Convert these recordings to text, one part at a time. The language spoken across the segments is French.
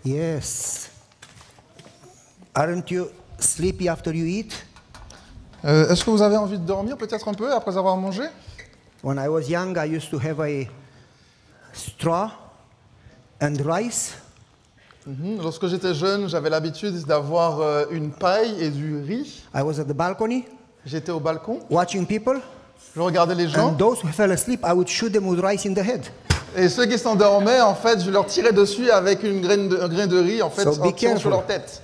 Yes. Aren't you sleepy after you eat? Est-ce que vous avez envie de dormir peut-être un peu après avoir mangé? When I was young, I used to have a straw and rice. Lorsque j'étais jeune, j'avais l'habitude d'avoir une paille et du riz. I was at the balcony J'étais au balcon, watching people, je regardais les gens, and those who fell asleep, I would shoot them with rice in the head. et ceux qui s'endormaient, en fait, je leur tirais dessus avec un grain de riz, en fait, So be en tirant sur careful. leur tête.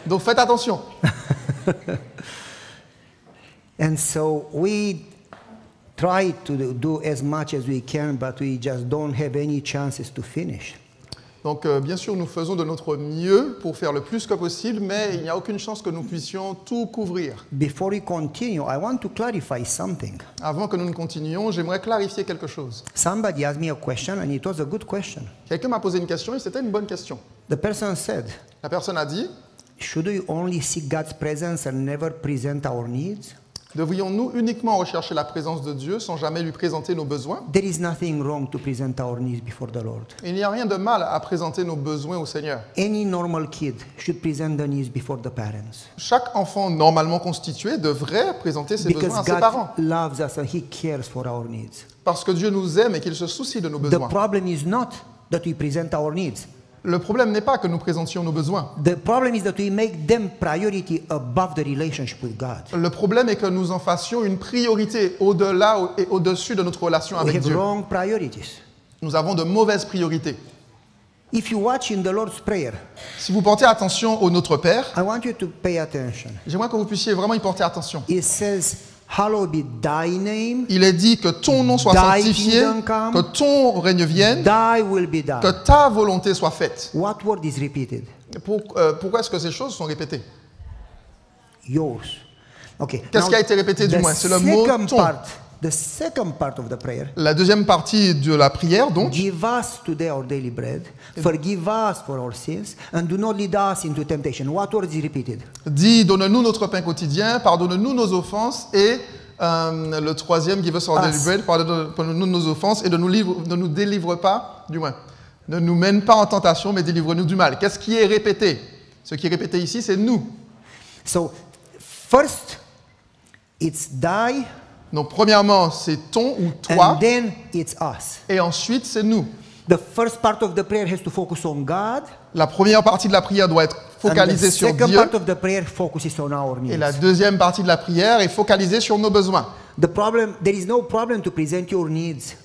Donc faites attention. And so we try to do as much as we can, but we just don't have any chances to finish. Donc bien sûr, nous faisons de notre mieux pour faire le plus que possible, mais il n'y a aucune chance que nous puissions tout couvrir. Before we continue, I want to clarify something. Avant que nous ne continuions, j'aimerais clarifier quelque chose. Somebody asked me a question, and it was a good question. Quelqu'un m'a posé une question et c'était une bonne question. The person said, La personne a dit, should we only seek God's presence and never present our needs? devrions-nous uniquement rechercher la présence de Dieu sans jamais lui présenter nos besoins? There is nothing wrong to present our needs before the Lord. Il n'y a rien de mal à présenter nos besoins au Seigneur. Any normal kid should present the needs before the parents. Chaque enfant normalement constitué devrait présenter ses besoins Because à ses parents. God loves us and He cares for our needs. Parce que Dieu nous aime et qu'il se soucie de nos The besoins. problem is not that we present our needs. Le problème n'est pas que nous présentions nos besoins. The problem is that we make them priority above the relationship with God. Le problème est que nous en fassions une priorité au-delà et au-dessus de notre relation We avec have Dieu. wrong priorities. Nous avons de mauvaises priorités. If you watch in the Lord's Prayer, Si vous portez attention au Notre Père, I want you to pay attention. j'aimerais que vous puissiez vraiment y porter attention. It says, hallowed be thy name, Il est dit que ton nom soit Thy sanctifié, kingdom come. que ton règne vienne, thy will be done. que ta volonté soit faite. What word is repeated? Pourquoi est-ce que ces choses sont répétées? Yours. Okay. Qu'est-ce now, qui a été répété du the moins? C'est le mot second ton. the second part of the prayer, La deuxième partie de la prière, donc, give us today our daily bread, forgive us for our sins, and do not lead us into temptation. What word is repeated? dit donne-nous notre pain quotidien, pardonne-nous nos offenses, et le troisième, give us our daily Us. bread, pardonne-nous nos offenses, et ne nous délivre pas, du moins, ne nous mène pas en tentation, mais délivre-nous du mal. Qu'est-ce qui est répété? Ce qui est répété ici, c'est nous. So, first, it's thy, Donc, premièrement, c'est ton ou toi, and then it's us. et ensuite, c'est nous. The first part of the prayer has to focus on God, La première partie de la prière doit être and the focalisée sur second Dieu, part of the prayer focuses on our et la needs. deuxième partie de la prière est focalisée sur nos besoins. There is no problem to present your needs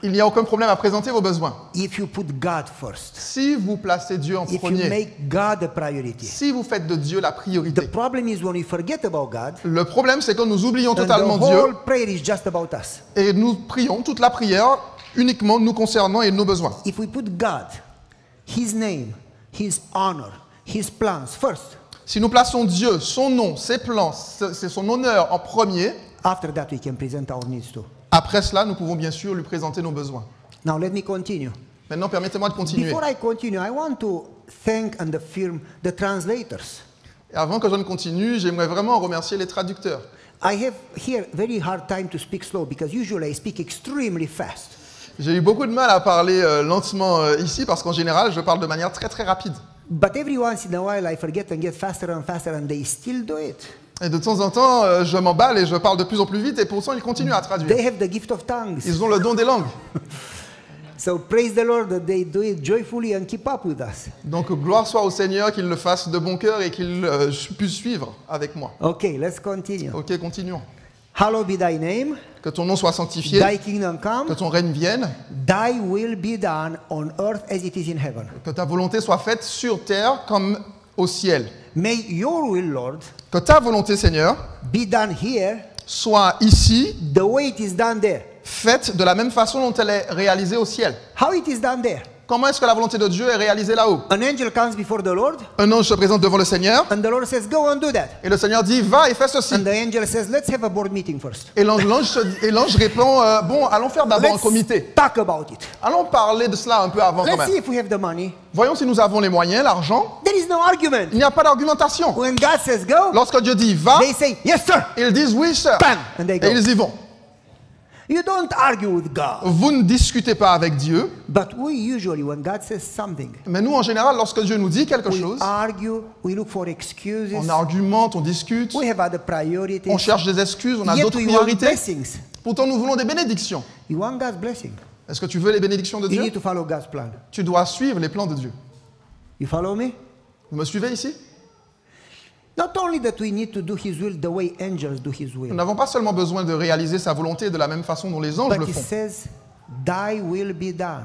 Il n'y a aucun problème à présenter vos besoins. if you put God first. Si vous placez Dieu en If you premier, make God a priority. si vous faites de Dieu la The priorité, problem is when we forget about God, le problème c'est que nous oublions and totalement the Dieu whole prayer is just about us. et nous prions toute la prière uniquement nous concernant et nos besoins. If we put God, His name, His honor, His plans first, Si nous plaçons Dieu, son nom, ses plans, c'est son honneur en premier, after that we can present our needs too. après cela, nous pouvons bien sûr lui présenter nos besoins. Now let me continue. Maintenant, permettez-moi de continuer. Before I continue, I want to thank and affirm the translators. Et avant que je ne continue, j'aimerais vraiment remercier les traducteurs. I have here very hard time to speak slow because usually I speak extremely fast. J'ai eu beaucoup de mal à parler lentement ici parce qu'en général, je parle de manière très très rapide. But every once in a while I forget and get faster and faster and they still do it. Et de temps en temps, je m'emballe et je parle de plus en plus vite et pourtant, ils continuent à traduire. They have the gift of tongues. Ils ont le don des langues. So praise the Lord that they do it joyfully and keep up with us. Donc, gloire soit au Seigneur qu'il le fasse de bon cœur et qu'il puisse suivre avec moi. Okay, let's continue. Ok, continuons. Hallowed be thy name, Que ton nom soit sanctifié, thy kingdom que come, ton règne vienne, thy will be done on earth as it is in heaven. que ta volonté soit faite sur terre comme au ciel. May your will, Lord, Que ta volonté, Seigneur, be done here soit ici the way it is done there. faite de la même façon dont elle est réalisée au ciel. How it is done there? Comment est-ce que la volonté de Dieu est réalisée là-haut? An angel comes before the Lord Un ange se présente devant le Seigneur and the Lord says, go and do that. et le Seigneur dit, va et fais ceci. And the angel says, let's have a board meeting first. Et l'ange répond, bon, allons faire d'abord un Let's comité. talk about it. Allons parler de cela un peu avant quand Let's see même. if we have the money. Voyons si nous avons les moyens, l'argent. There is no argument. Il n'y a pas d'argumentation. When God says go, Lorsque Dieu dit va, they say, yes, sir. ils disent oui, sir. Bam! And they go. Et ils y vont. You don't argue with God. Vous ne discutez pas avec Dieu. But we usually, when God says something, Mais nous, en général, lorsque Dieu nous dit quelque we chose, argue, we look for excuses, on argumente, on discute, we have other priorities. on cherche des excuses, on a Yet d'autres we want priorités. blessings. Pourtant, nous voulons des bénédictions. You want God's blessing. Est-ce que tu veux les bénédictions de You Dieu? need to follow God's plan. Tu dois suivre les plans de Dieu. You follow me? Vous me suivez ici? Not only that we need to do His will the way angels do His Nous will, n'avons pas seulement besoin de réaliser sa volonté de la même façon dont les anges but le He font. says, Thy will be done.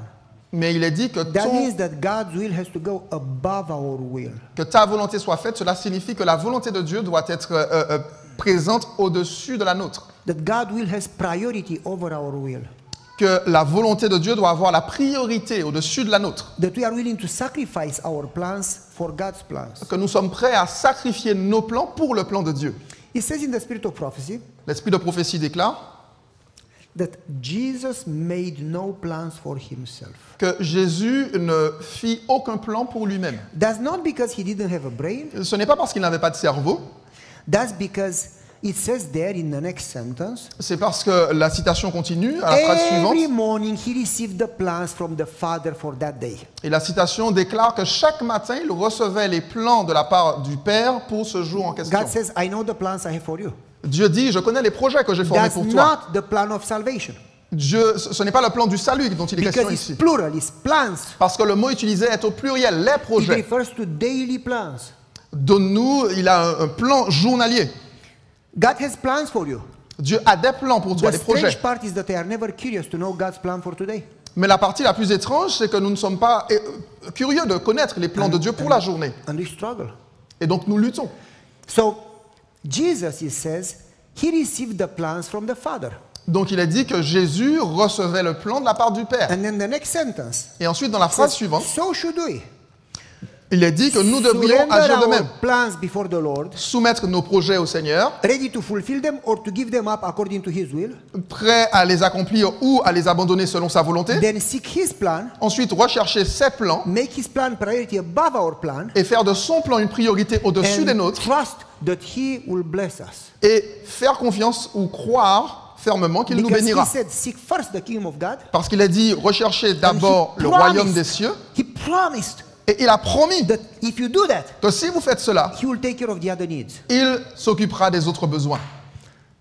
Mais il est dit que, That means that God's will has to go above our will. que ta volonté soit faite. Cela signifie que la volonté de Dieu doit être présente au-dessus de la nôtre. That God will has priority over our will. Que la volonté de Dieu doit avoir la priorité au-dessus de la nôtre. That we are willing to sacrifice our plans for God's plans. Que nous sommes prêts à sacrifier nos plans pour le plan de Dieu. It says in the spirit of prophecy L'esprit de prophétie déclare that Jesus made no plans for himself. que Jésus ne fit aucun plan pour lui-même. That's not because he didn't have a brain. Ce n'est pas parce qu'il n'avait pas de cerveau, That's because it says there in the next sentence, c'est parce que la citation continue à la phrase every suivante. morning he received the plans from the Father for that day. Et la citation déclare que chaque matin, il recevait les plans de la part du Père pour ce jour en question. God says, I know the plans I have for you. Dieu dit, je connais les projets que j'ai formés That's pour toi. not the plan of salvation. Dieu, ce n'est pas le plan du salut dont il est question Because it's ici. plural, it's plans. Parce que le mot utilisé est au pluriel, les It projets. refers to daily plans. Donne-nous, il a un plan journalier. God has plans for you. Dieu a des plans pour toi, The des projets. strange part is that they are never curious to know God's plan for today. Mais la partie la plus étrange, c'est que nous ne sommes pas curieux de connaître les plans de Dieu pour la journée. And we struggle. Et donc nous luttons. So, Jesus, he says, he received the plans from the Father. Donc il est dit que Jésus recevait le plan de la part du Père. And then the next sentence Et ensuite, dans la phrase says, suivante, so should we. il est dit que nous devrions Surrender agir de our même. plans before the Lord, Soumettre nos projets au Seigneur, ready to fulfill them or to give them up according to his will. prêts à les accomplir ou à les abandonner selon sa volonté. Then seek his plan, Ensuite, rechercher ses plans make his plan priority above our plan, et faire de son plan une priorité au-dessus des and nôtres trust that he will bless us. et faire confiance ou croire fermement qu'il nous Because bénira. he said, seek first the kingdom of God. Parce qu'il a dit, recherchez d'abord And he le royaume promised- des cieux. He promised Et il a promis that if you do that, que si vous faites cela, he will take care of the other needs. il s'occupera des autres besoins.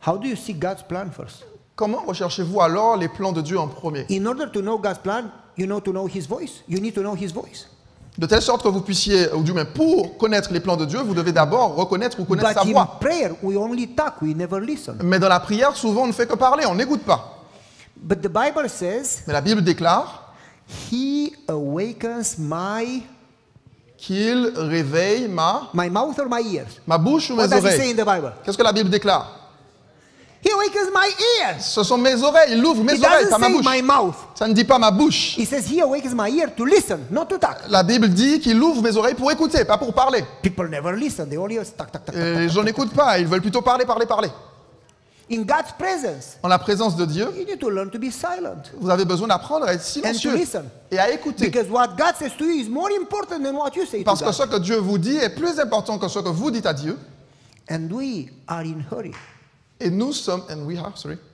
How do you seek God's plan first? Comment recherchez-vous alors les plans de Dieu en premier? In order to know God's plan, you know to know his voice. You need to know his voice. De telle sorte que vous puissiez, ou du moins pour connaître les plans de Dieu, vous devez d'abord reconnaître ou connaître But sa in voix. prayer, we only talk, we never listen. Mais dans la prière, souvent on ne fait que parler, on n'écoute pas. But the Bible says, Mais la Bible déclare he awakens my qu'il réveille mouth or my ears. ma bouche ou What mes does it say oreilles. in the Bible? Qu'est-ce que la Bible déclare? He awakens my ears. Ce sont mes oreilles, il ouvre mes It oreilles, doesn't pas ma say bouche. my mouth. Ça ne dit pas ma bouche. He says he awakens my ear to listen, not to talk. La Bible dit qu'il ouvre mes oreilles pour écouter, pas pour parler. People never listen. They only talk, talk, talk, Et talk. les gens n'écoutent pas, ils veulent plutôt parler, parler, parler. In God's presence, En la présence de Dieu, you need to learn to be silent vous avez besoin d'apprendre à être and to silencieux listen. et à écouter. Because what God says to you is more important than what you say to Parce que God. ce que Dieu vous dit est plus important que ce que vous dites à Dieu. And we are in hurry. Et nous sommes,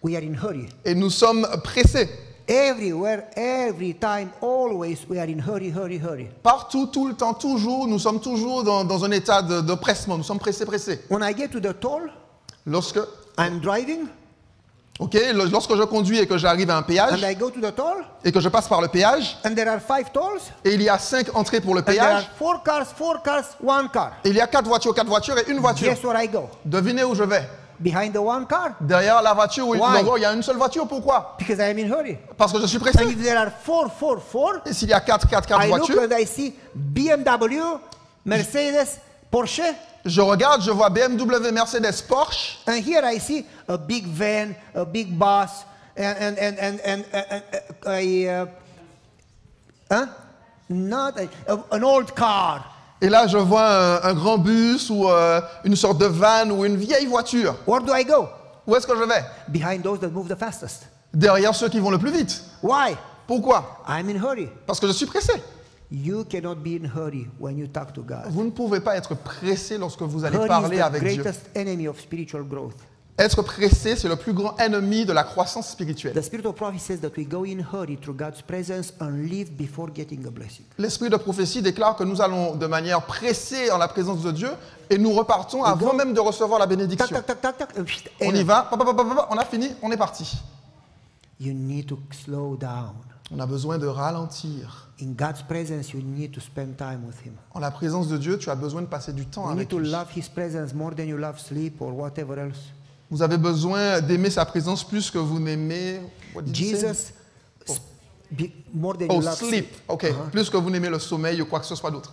We are in hurry. et nous sommes pressés. Everywhere, every time, always, we are in hurry, hurry, hurry. Partout, tout le temps, toujours, nous sommes toujours dans un état de pressement. Nous sommes pressés, pressés. When I get to the toll, Lorsque I'm driving, je conduis et que j'arrive à un and péage I go to the toll, et que je passe par le péage, and there are 5 tolls, et il y a 5 entrées pour le and there are péage, 4 cars, 1 car. et il y a 4 voitures et une voiture. Guess where I go? Devinez où je vais. Behind the 1 car, Derrière la voiture, Why? il y a une seule voiture. Pourquoi? because I am in hurry. Parce que je suis And pressé. if there are 4, Et s'il y a 4 I look voitures, and I see BMW, Mercedes, Porsche, je regarde, je vois BMW, Mercedes, Porsche, and here I see a big van, a big bus, and an old car. et là je vois un grand bus ou une sorte de van ou une vieille voiture. Where do I go? Où est-ce que je vais? Behind those that move the fastest. Derrière ceux qui vont le plus vite. Why? Pourquoi? I'm in hurry. Parce que je suis pressé. You cannot be in hurry when you talk to God. Vous ne pouvez pas être pressé lorsque vous allez Hurry is parler the avec Dieu. greatest enemy of spiritual growth. Être pressé, c'est le plus grand ennemi de la croissance spirituelle. The spirit of prophecy says that we go in hurry through God's presence and leave before getting a blessing. L'esprit de prophétie déclare que nous allons de manière pressée en la présence de Dieu et nous repartons avant même de recevoir la Tac, bénédiction. tac, tac, tac, tac. On y va, on a fini, on est parti. You need to slow down. On a besoin de ralentir. In God's presence, you need to spend time with Him. En la présence de Dieu, tu as besoin de passer du temps You need avec to lui. love His presence more than you love sleep or whatever else. Vous avez besoin d'aimer sa présence plus que vous n'aimez what did you say? Jesus, more than you Oh, love sleep. Ok, plus que vous n'aimez le sommeil ou quoi que ce soit d'autre.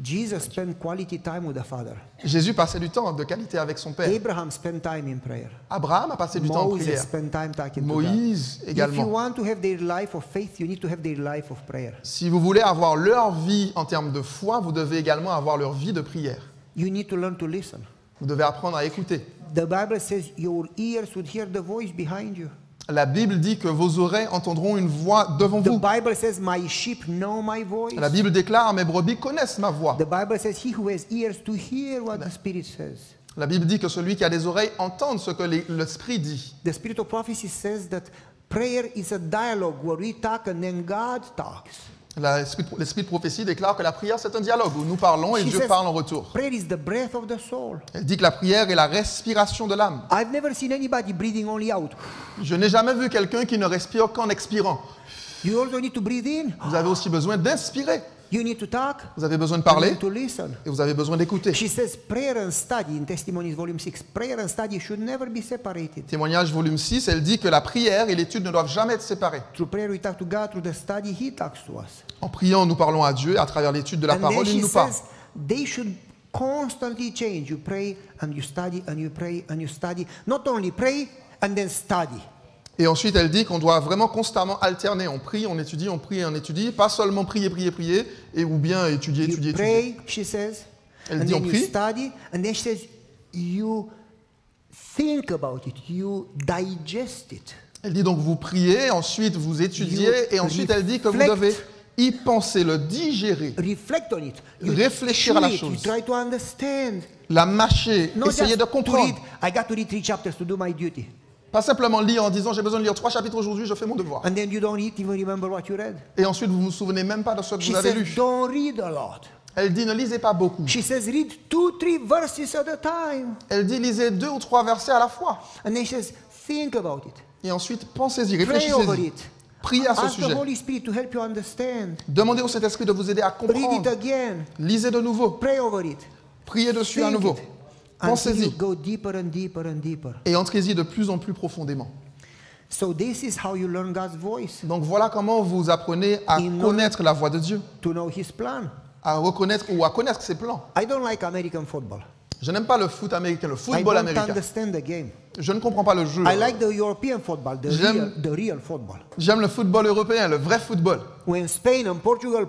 Jesus spent quality time with the Father. Jésus passait du temps de qualité avec son Père. Abraham spent time in prayer. Abraham a passé du temps en Moses prière. spent time talking to God. Moïse If you également. want to have their life of faith, you need to have their life of prayer. Si vous voulez avoir leur vie en termes de foi, vous devez également avoir leur vie de prière. You need to learn to listen. Vous devez apprendre à écouter. The Bible says your ears would hear the voice behind you. La Bible dit que vos oreilles entendront une voix devant The vous. Bible says, my sheep know my voice. La Bible déclare, mes brebis connaissent ma voix. The Bible says, he who has ears to hear what the Spirit says. La Bible dit que celui qui a des oreilles entende ce que l'Esprit dit. The Spirit of prophecy says that prayer is a dialogue where we talk and then God talks. L'Esprit de prophétie déclare que la prière, c'est un dialogue où nous parlons et She Dieu says, parle en retour. prayer is the breath of the soul. Elle dit que la prière est la respiration de l'âme. I've never seen anybody breathing only out. Je n'ai jamais vu quelqu'un qui ne respire qu'en expirant. You also need to breathe in. Vous avez aussi besoin d'inspirer. You need to talk. Vous avez besoin de You parler need to listen. et vous avez besoin d'écouter. She says prayer and study in Testimonies volume 6. Prayer and study should never be separated. Témoignage volume 6, elle dit que la prière et l'étude ne doivent jamais être séparées. Through prayer we talk to God, through the study He talks to us. En priant, nous parlons à Dieu et à travers l'étude de la And then parole, il she nous parle. says they should constantly change. You pray and you study and you pray and you study. Not only pray and then study. Et ensuite, elle dit qu'on doit vraiment constamment alterner. On prie, on étudie, on prie et on étudie. Pas seulement prier, prier, prier, et ou bien étudier, You étudier, étudier. pray, she says, Elle and dit on then you prie. study, and then she says you think about it, you digest it. Elle dit donc vous priez, ensuite vous étudiez, You et ensuite elle dit que vous reflect. devez y penser, le digérer, Reflect on it. You Réfléchir à la chew it, chose. You try to understand. la mâcher, Not essayer just de to comprendre. read, I got to read 3 chapters to do my duty. Pas simplement lire en disant j'ai besoin de lire 3 chapitres aujourd'hui, je fais mon devoir. And then you don't even remember what you read. Et ensuite vous ne vous souvenez même pas de ce que She vous avez says, lu. don't read a lot. Elle dit ne lisez pas beaucoup. She says, read 2-3 verses at a time. Elle dit lisez 2 ou 3 versets à la fois. And then she says, think about it. Et ensuite pensez-y, Pray over réfléchissez-y. it. Priez à ce Ask the sujet. Holy Spirit to help you understand. Demandez au Saint-Esprit de vous aider à Read it comprendre. again. Lisez de nouveau. Pray over it. Priez dessus à Think nouveau. it. Until you Pensez-y. go deeper and deeper and deeper. Et entrez-y de plus en plus profondément. So this is how you learn God's voice, Donc voilà comment vous apprenez à In connaître la voix de Dieu, to know His plan. à reconnaître ou à connaître ses plans. I don't like American football. Je n'aime pas le foot américain, le I football don't américain. understand the game. Je ne comprends pas le jeu. I like the European football, J'aime- the real football. J'aime le football européen, le vrai football. When Spain and Portugal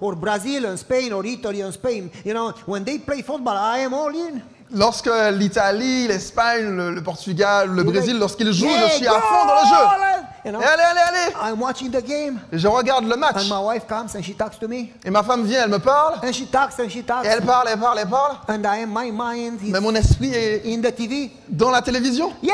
or Brazil and Spain or Italy and Spain, you know, when they play football, I am all in. Lorsque l'Italie, l'Espagne, le Portugal, le Brésil, lorsqu'ils jouent, Yeah, je suis à fond dans le jeu. You know, Et allez, allez, allez. I'm watching the game, Et je regarde le and match. my wife comes and she talks to me, Et ma femme vient, elle me parle. and she talks and she talks, Et elle parle, elle parle, elle parle. and my mind is Mais mon esprit est in the TV. dans la télévision. Yeah!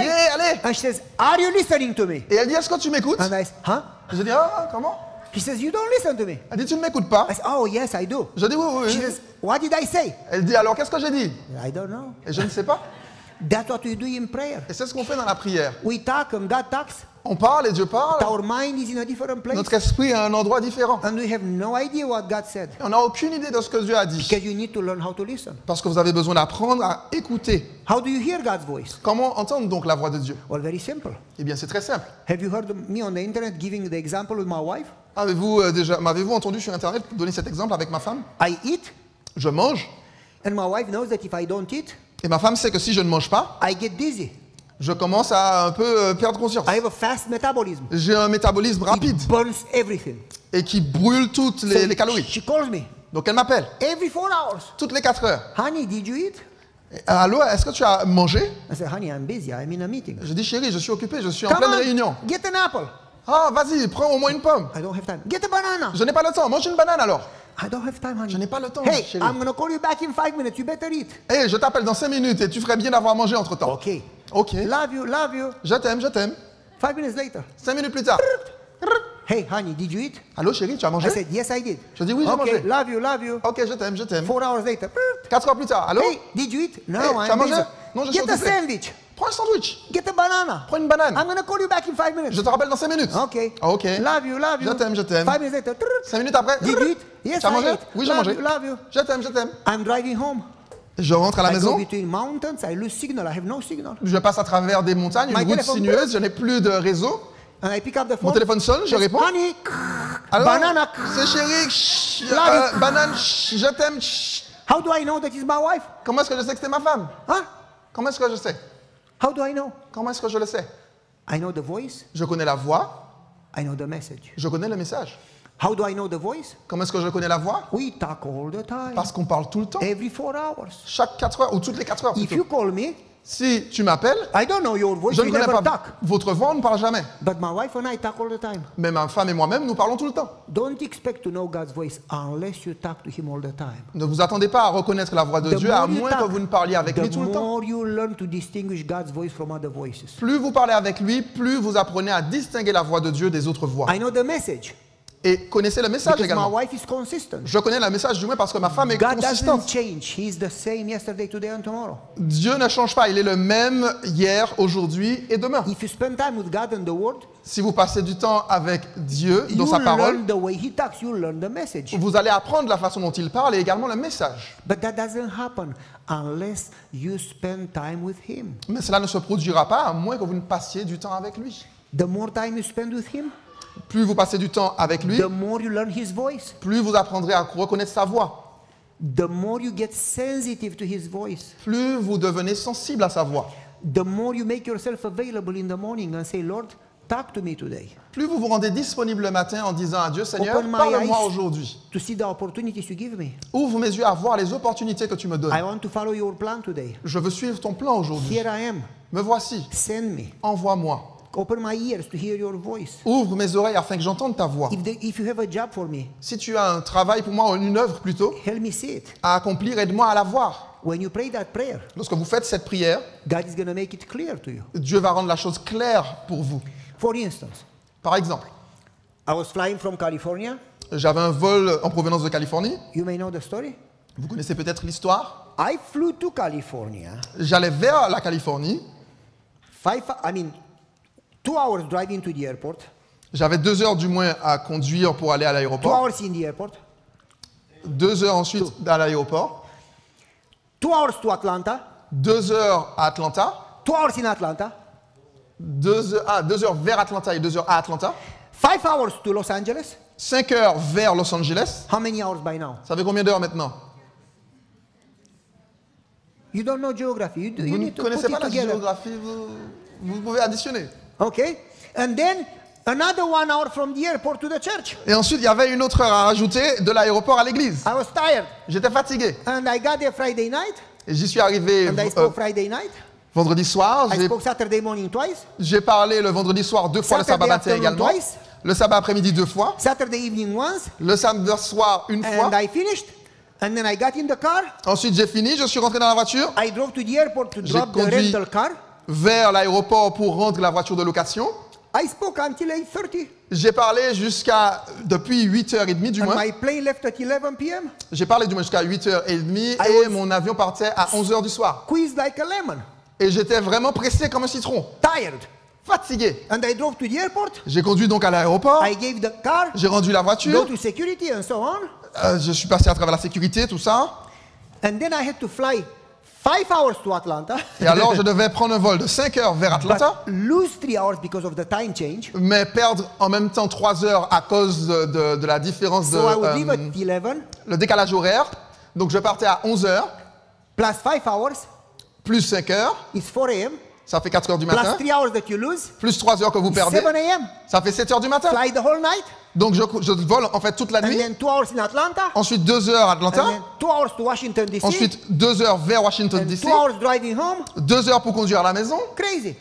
Yeah, allez. And she says, "Are you listening to me?" Et elle dit, est-ce que tu m'écoutes? And I say, "Huh?" Je dis, ah, comment? She says, "You don't listen to me." Elle dit, tu ne m'écoutes pas? I say, "Oh yes, I do." Je dis, oui, oui, She oui. says, "What did I say?" Elle dit, alors qu'est-ce que j'ai dit? I don't know. Et je ne sais pas. That's what we do in prayer. Et c'est ce qu'on fait dans la prière. We talk and God talks. On parle et Dieu parle. Our mind is in a different place. Notre esprit est à un endroit différent. And we have no idea what God said. Et on n'a aucune idée de ce que Dieu a dit. Because you need to learn how to listen. Parce que vous avez besoin d'apprendre à écouter. How do you hear God's voice? Comment entendre donc la voix de Dieu? Well, very simple. Eh bien, c'est très simple. Have you heard me on the internet giving the example with my wife? M'avez-vous entendu sur Internet donner cet exemple avec ma femme? I eat, Je mange, and my wife knows that if I don't eat, et ma femme sait que si je ne mange pas, I get dizzy. je commence à un peu perdre conscience. I have a fast metabolism. J'ai un métabolisme rapide It burns everything. et qui brûle toutes So les calories. she calls me Donc elle m'appelle every 4 hours. toutes les 4 heures. Honey, did you eat? Allô, est-ce que tu as mangé? I say, honey, I'm busy. I'm in a meeting. Je dis chérie, je suis occupé, je suis en Come pleine on, réunion. get an apple. Ah, vas-y, prends au moins une pomme. I don't have time. Get a banana. Je n'ai pas le temps, mange une banane alors. I don't have time, honey. Je n'ai pas le temps, Hey, chérie. I'm going to call you back in 5 minutes. You better eat. Hey, je t'appelle dans 5 minutes et tu ferais bien d'avoir mangé entre-temps. Okay. Ok. Love you, love you. Je t'aime, je t'aime. 5 minutes later. 5 minutes plus tard. Hey, honey, did you eat? Allô, chérie, tu as I mangé? said, yes, I did. Je dis oui, j'ai Okay, mangé. love you, love you. Ok, je t'aime, je t'aime. 4 hours later. 4 heures plus tard. Allô? Hey, did you eat? No, Hey, tu as I'm mangé? busy. Non, je suis Get a occupé. sandwich. Prends un sandwich. Get a banana. Prends une banane. I'm going to call you back in 5 minutes. Je te rappelle dans 5 minutes. Okay. Ok. Love you, love you. Je t'aime, je t'aime. 5 minutes later. 5 minutes après. Did you eat? Yes, Tu as I mangé? ate. Oui, j'ai Love mangé. you, love you. Je t'aime, je t'aime. I'm driving home. Je rentre à la I maison. go between mountains. I lose signal. I have no signal. Je passe à travers des montagnes, une My route téléphone. sinueuse. Je n'ai plus de réseau. And I pick up the phone. Mon téléphone sonne, je Yes, réponds. Honey. Alors, Banana. c'est chérie. Chut, Love you. banane. Chut, je t'aime. Chut. How do I know that is my wife? Comment est-ce que je sais que c'est ma femme? Huh? Comment est-ce que je sais? How do I know? Comment est-ce que je le sais? I know the voice. Je connais la voix. I know the message. Je connais le message. How do I know the voice? Comment est-ce que je connais la voix? We talk all the time. Parce qu'on parle tout le temps. Every 4 hours. Chaque 4 heures, ou toutes les 4 heures If plutôt. you call me, Si tu m'appelles, I don't know your voice. je ne We connais never pas talk. votre voix, on ne parle jamais. But my wife and I talk all the time. Mais ma femme et moi-même, nous parlons tout le temps. Don't expect to know God's voice unless you talk to Him all the time. Ne vous attendez pas à reconnaître la voix de The Dieu, à more you moins talk, que vous ne parliez avec lui the tout le temps. more you learn to distinguish God's voice from other voices. Plus vous parlez avec lui, plus vous apprenez à distinguer la voix de Dieu des autres voix. I know the message Et connaissez le message because my également. wife is consistent. Je connais le message du moins parce que ma femme est God doesn't consistante. change. He's the same yesterday, today, and tomorrow. Dieu ne change pas, il est le même hier, aujourd'hui et demain. If you spend time with God and the Word, Si vous passez du temps avec Dieu dans you sa parole, learn the way He talks. You learn the message. vous allez apprendre la façon dont il parle et également le message. But that doesn't happen unless you spend time with Him. Mais cela ne se produira pas à moins que vous ne passiez du temps avec lui. The more time you spend with Him, Plus vous passez du temps avec lui, the more you learn His voice. plus vous apprendrez à reconnaître sa voix. The more you get sensitive to His voice. Plus vous devenez sensible à sa voix. The more you make yourself available in the morning and say, Lord, talk to me today. Plus vous vous rendez disponible le matin en disant à Dieu, Seigneur, Open my parle-moi eyes aujourd'hui. to see the opportunities you give me. Ouvre mes yeux à voir les opportunités que tu me donnes. I want to follow your plan today. Je veux suivre ton plan aujourd'hui. Here I am. Me voici. Send me. Envoie-moi. Open my ears to hear your voice. Ouvre mes oreilles afin que j'entende ta voix. If you have a job for me, Si tu as un travail pour moi, ou une œuvre plutôt, help me see it. à accomplir, aide-moi à la voir. When you pray that prayer, Lorsque vous faites cette prière, God is going to make it clear to you. Dieu va rendre la chose claire pour vous. For instance, Par exemple, I was flying from California. j'avais un vol en provenance de Californie. You may know the story. Vous connaissez peut-être l'histoire. I flew to California. J'allais vers la Californie. 2 hours driving to the airport. J'avais 2 heures du moins à conduire pour aller à 2 l'aéroport. hours in the airport. 2 heures ensuite à l'aéroport. 2 hours to Atlanta. 2 heures à Atlanta. 2 hours in Atlanta. 2 heures vers Atlanta et 2 heures à Atlanta. 5 hours to Los Angeles. 5 heures vers Los Angeles. How many hours by now? Ça fait combien d'heures maintenant? You don't know geography. You Vous ne need to put connaissez it pas la together. géographie, vous pouvez additionner. Okay? And then another 1 hour from the airport to the church. Et ensuite, il y avait une autre heure à rajouter de l'aéroport à l'église. I was tired. J'étais fatigué. And I got there Friday night. Et j'y suis arrivé And I spoke Friday night. vendredi soir. I spoke Saturday morning twice. J'ai parlé le vendredi soir 2 fois, le Saturday sabbat matin afternoon également. twice. Le sabbat après-midi 2 fois. Saturday evening once. Le samedi soir 1 fois. And I finished. And then I got in the car. Ensuite, j'ai fini, je suis rentré dans la voiture I drove to the airport to drop the conduit- rental car. vers l'aéroport pour rendre la voiture de location. I spoke until 8:30. J'ai parlé depuis 8h30 du And moins. my plane left at 11 p.m. J'ai parlé du moins jusqu'à 8h30 et was- mon avion partait à 11h du soir. Squeezed like a lemon. Et j'étais vraiment pressé comme un citron, Tired. fatigué. And I drove to the airport. J'ai conduit donc à l'aéroport, I gave the car. j'ai rendu la Go voiture, to security and so on. je suis passé à travers la sécurité, tout ça. And then I had to fly 5 hours to Atlanta. Et alors je devais prendre un vol de 5 heures vers Atlanta, But lose 3 hours because of the time change. mais perdre en même temps 3 heures à cause de la différence So I would leave at de 11 le décalage horaire. Donc je partais à 11 heures, plus 5 hours plus 5 heures, is 4 a.m. ça fait 4 heures du plus matin, 3 hours that you lose plus 3 heures que vous is perdez, 7 a.m. ça fait 7 heures du matin. Fly the whole night. Donc je vole en fait toute la And nuit, then 2 hours in Atlanta. ensuite 2 heures à And Atlanta, then 2 hours to Washington, D.C. ensuite 2 heures vers Washington And DC, 2 hours driving home. 2 heures pour conduire à la maison, Crazy.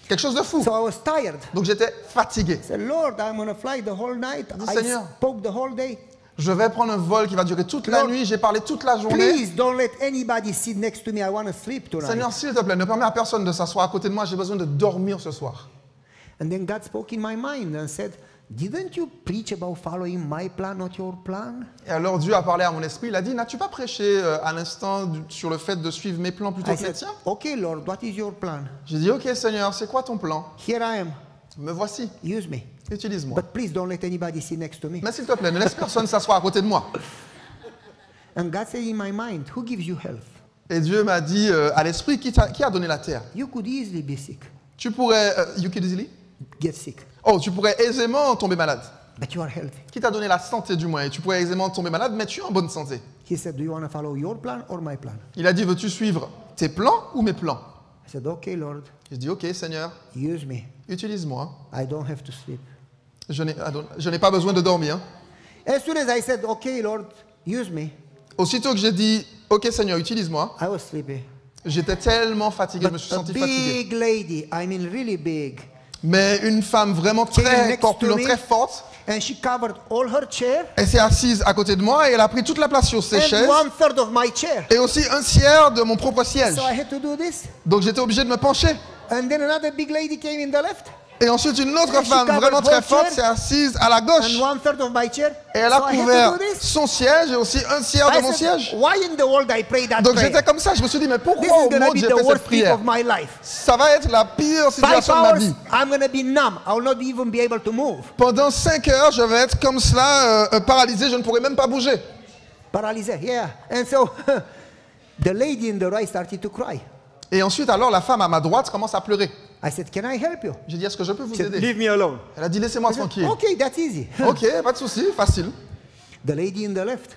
quelque chose de fou. So I was tired. Donc j'étais fatigué. I said, Lord, I'm going to fly the whole night. Dis, I Seigneur. spoke the whole day. Je vais prendre un vol qui va durer toute la Lord, nuit. J'ai parlé toute la journée. Please don't let anybody sit next to me. I want to sleep tonight. Seigneur, s'il te plaît, ne permets à personne de s'asseoir à côté de moi. J'ai besoin de dormir ce soir. And then God spoke in my mind and said, didn't you preach about following my plan, not your plan? Et alors Dieu a parlé à mon esprit. Il a dit, n'as-tu pas prêché à l'instant sur le fait de suivre mes plans plutôt I que les said, tiens? okay, Lord, what is your plan? J'ai dit, ok Seigneur, c'est quoi ton plan? Here I am. Me voici. Use me. Utilise-moi. But please don't let anybody sit next to me. Mais s'il te plaît, ne laisse personne s'asseoir à côté de moi. And God said in my mind, who gives you health? Et Dieu m'a dit à l'esprit, qui a donné la terre? You could easily be sick, Tu pourrais, you could easily? get sick, Oh, tu pourrais aisément tomber malade. but you are healthy. Qui t'a donné la santé du moins? Et tu pourrais aisément tomber malade, mais tu es en bonne santé. He said, do you want to follow your plan or my plan? Il a dit, veux-tu suivre tes plans ou mes plans? I said, okay, Lord, J'ai dit, ok Seigneur, use me. utilise-moi. I don't have to sleep. Je n'ai pas besoin de dormir. As soon as I said, okay, Lord, use me, Aussitôt que j'ai dit, ok Seigneur, utilise-moi, I was sleepy. j'étais tellement fatigué, je me But suis a senti fatigué. big lady, I mean really big, Mais une femme vraiment Came très next to corpulente, me. très forte, and she covered all her chair elle s'est assise à côté de moi et elle a pris toute la place sur ses and chaises 1/3 of my chair. et aussi un tiers de mon propre siège. So I had to do this. Donc j'étais obligé de me pencher. And then another big lady came in the left Et ensuite une autre And she femme covered vraiment très both forte chairs. s'est assise à la gauche. and 1/3 of my chair. Et elle So a I had couvert to do this. son siège et aussi un tiers de I mon said, siège. why in the world I pray that Donc prayer? j'étais comme ça, je me suis dit, mais This pourquoi is au going to monde be j'ai the fait cette worst week prière? of my life. Ça va être la pire 5 situation de ma hours, vie. I'm going to be numb. I will not even be able to move. Pendant 5 heures, je vais être comme cela, paralysé, je ne pourrai même pas bouger. Paralyzed, yeah. And so the lady in the right started to cry. Et ensuite, alors, la femme à ma droite commence à pleurer. I said, can I help you? J'ai dit, est-ce que je peux vous She said, aider? leave me alone. Elle a dit, laissez-moi tranquille. Okay, that's easy. Ok, pas de souci, facile. The lady in the left,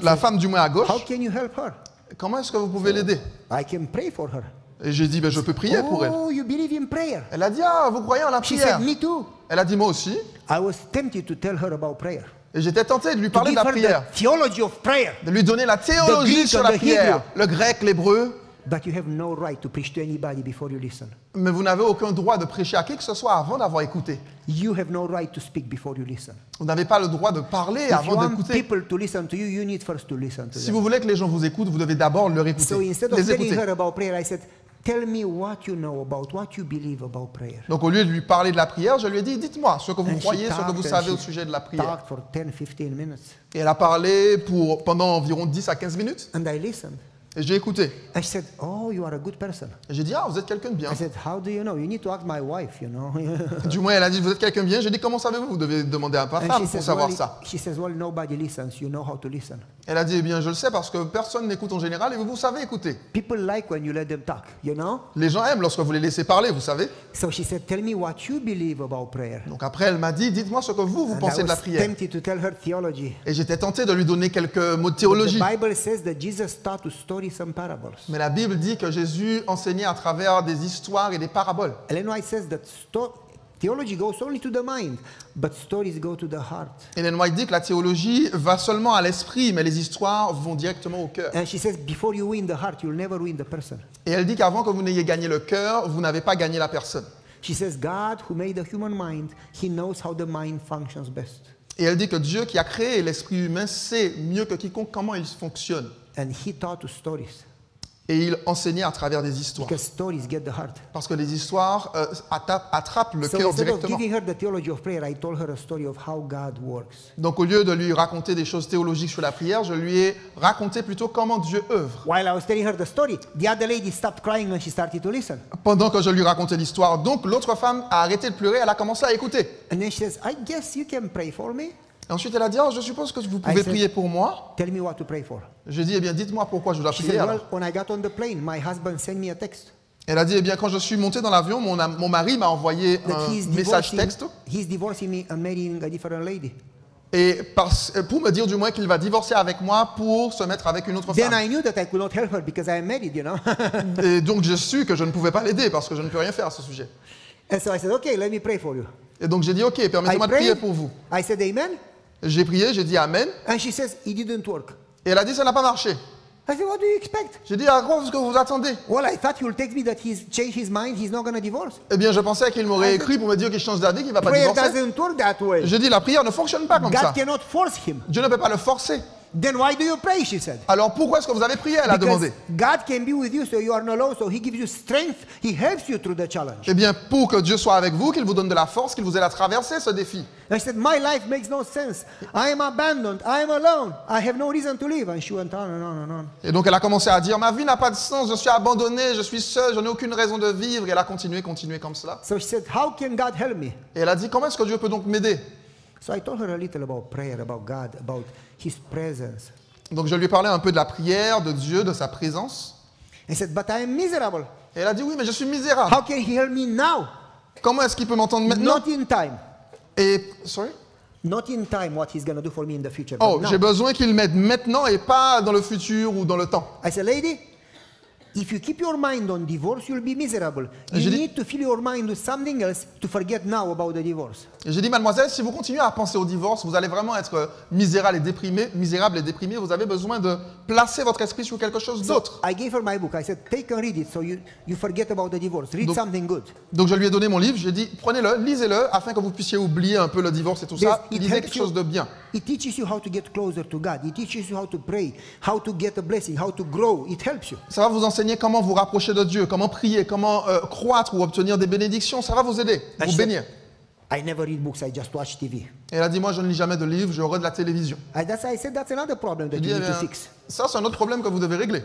La femme du moins à gauche, how can you help her? comment est-ce que vous pouvez l'aider? I can pray for her. Et j'ai dit, ben, je peux prier pour elle. Oh, you believe in prayer? Elle a dit, ah, vous croyez en la She prière? said, me too. Elle a dit, moi aussi. I was tempted to tell her about prayer. Et j'étais tenté de lui To parler de give la her prière, the theology of prayer. de lui donner la théologie Greek sur and la the prière, Hebrew. le grec, l'hébreu. But you have no right to preach to anybody before you listen. Mais vous n'avez aucun droit de prêcher à qui que ce soit avant d'avoir écouté. You have no right to speak before you listen. Vous n'avez pas le droit de parler If you avant want d'écouter. people to listen to you, you need first to listen to Si them. vous voulez que les gens vous écoutent, vous devez d'abord leur écouter. So instead of Les telling écouter. her about prayer, I said, tell me what you know about, what you believe about prayer. Donc au lieu de lui parler de la prière, je lui ai dit, dites-moi ce que vous And she croyez, ce que vous talked savez and au she sujet de la prière. talked for 10-15 minutes. Et elle a parlé pendant environ 10 à 15 minutes. And I listened. Et j'ai écouté. I said, oh, you are a good person. Et j'ai dit, ah, vous êtes quelqu'un de bien. I said, how do you know? You need to ask my wife, you know. Du moins, elle a dit, vous êtes quelqu'un de bien. J'ai dit, comment savez-vous? Vous devez demander à ma And femme pour savoir ça. she says, well, nobody listens. You know how to listen. Elle a dit, eh bien, je le sais parce que personne n'écoute en général et vous savez écouter. People like when you let them talk, you know. Les gens aiment lorsque vous les laissez parler, vous savez. So she said, tell me what you believe about prayer. Donc après, elle m'a dit, dites-moi ce que vous And pensez I de la was prière. tempted to tell her theology. Et j'étais tenté de lui donner quelques mots de But théologie. the Bible says that Jesus taught to story some parables. Mais la Bible dit que Jésus enseignait à travers des histoires et des paraboles. Ellen White says that theology goes only to the mind, but stories go to the heart. Ellen White dit que la théologie va seulement à l'esprit, mais les histoires vont directement au cœur. And she says, before you win the heart, you'll never win the person. Et elle dit qu'avant que vous n'ayez gagné le cœur, vous n'avez pas gagné la personne. She says, God, who made the human mind, he knows how the mind functions best. Et elle dit que Dieu qui a créé l'esprit humain sait mieux que quiconque comment il fonctionne. And he taught us stories, Et il enseignait à travers des histoires. because stories get the heart. Parce que les histoires attrapent le So cœur instead of directement. giving her the theology of prayer, I told her a story of how God works. Donc au lieu de lui raconter des choses théologiques sur la prière, je lui ai raconté plutôt comment Dieu œuvre. While I was telling her the story, the other lady stopped crying and she started to listen. Pendant que je lui racontais l'histoire, donc l'autre femme a arrêté de pleurer, elle a commencé à écouter. And then she says, I guess you can pray for me. Et ensuite elle a dit, oh, je suppose que vous pouvez said- prier pour moi. Tell me what to pray for. Je dis, eh bien dites-moi pourquoi je dois She prier. said, alors. well, when I got on the plane, my husband sent me a text Elle a dit, eh bien quand je suis monté dans l'avion, mon mari m'a envoyé that un he's message divorcing, texte he's divorcing me and marrying a different lady. et pour me dire du moins qu'il va divorcer avec moi pour se mettre avec une autre Then femme. I knew that I could not help her because I am married, you know. Et donc j'ai su que je ne pouvais pas l'aider parce que je ne peux rien faire à ce sujet. And so I said, okay, let me pray for you. Et donc j'ai dit, ok, I permettez-moi de prier prayed. pour vous. I said, amen. J'ai prié, j'ai dit Amen. And she says, it didn't work. Et elle a dit, ça n'a pas marché. I said, what do you expect? J'ai dit, à quoi est-ce que vous attendez? Well, I thought you'll text me that he's changed his mind, he's not going to divorce. Eh bien, je pensais qu'il m'aurait écrit pour me dire qu'il change d'avis, qu'il ne va pas Prayer divorcer. doesn't work that way. J'ai dit, la prière ne fonctionne pas comme ça. God cannot force him. Dieu ne peut pas le forcer. Then why do you pray, she said. Alors pourquoi est-ce que vous avez prié? Elle a Because demandé. God can be with you so you are not alone, so he gives you strength, he helps you through the challenge. Eh bien, pour que Dieu soit avec vous, qu'il vous donne de la force, qu'il vous aide à traverser ce défi. I said, my life makes no sense. I am abandoned. I am alone. I have no reason to live. And she went on and on and on. Et donc elle a commencé à dire, ma vie n'a pas de sens, je suis abandonnée, je suis seule, je n'ai aucune raison de vivre. Et elle a continué comme cela. So she said, how can God help me? Et elle a dit, comment est-ce que Dieu peut donc m'aider? So I told her a little about prayer, about God, about his presence. Donc je lui ai parlé un peu de la prière, de Dieu, de sa présence. I said, but I am miserable. Et elle a dit, oui, mais je suis misérable. How can he help me now? Comment est-ce qu'il peut m'entendre maintenant? Not in time. Et, sorry? Not in time what he's going to do for me in the future. Oh, but now. j'ai besoin qu'il m'aide maintenant et pas dans le futur ou dans le temps. I said, lady, if you keep your mind on divorce, you'll be miserable. You J'ai dit- need to fill your mind with something else to forget now about the divorce. Et j'ai dit, mademoiselle, si vous continuez à penser au divorce, vous allez vraiment être misérable et déprimé. Vous avez besoin de placer votre esprit sur quelque chose d'autre. I gave her my book. I said, take and read it so you forget about the divorce. Read Donc- something good. Donc je lui ai donné mon livre, j'ai dit, prenez-le, lisez-le, afin que vous puissiez oublier un peu le divorce et tout ça. It Lisez helps quelque you. chose de bien. It teaches you how to get closer to God. It teaches you how to pray, how to get a blessing, how to grow. It helps you. Ça va vous enseigner comment vous rapprocher de Dieu, comment prier, comment croître ou obtenir des bénédictions. Ça va vous aider, I vous said- bénir. I never read books. I just watch TV. Et elle a dit, moi je ne lis jamais de livres, je regarde la télévision. I said, that's another problem that J'ai dit, you eh need to bien, fix. ça c'est un autre problème que vous devez régler.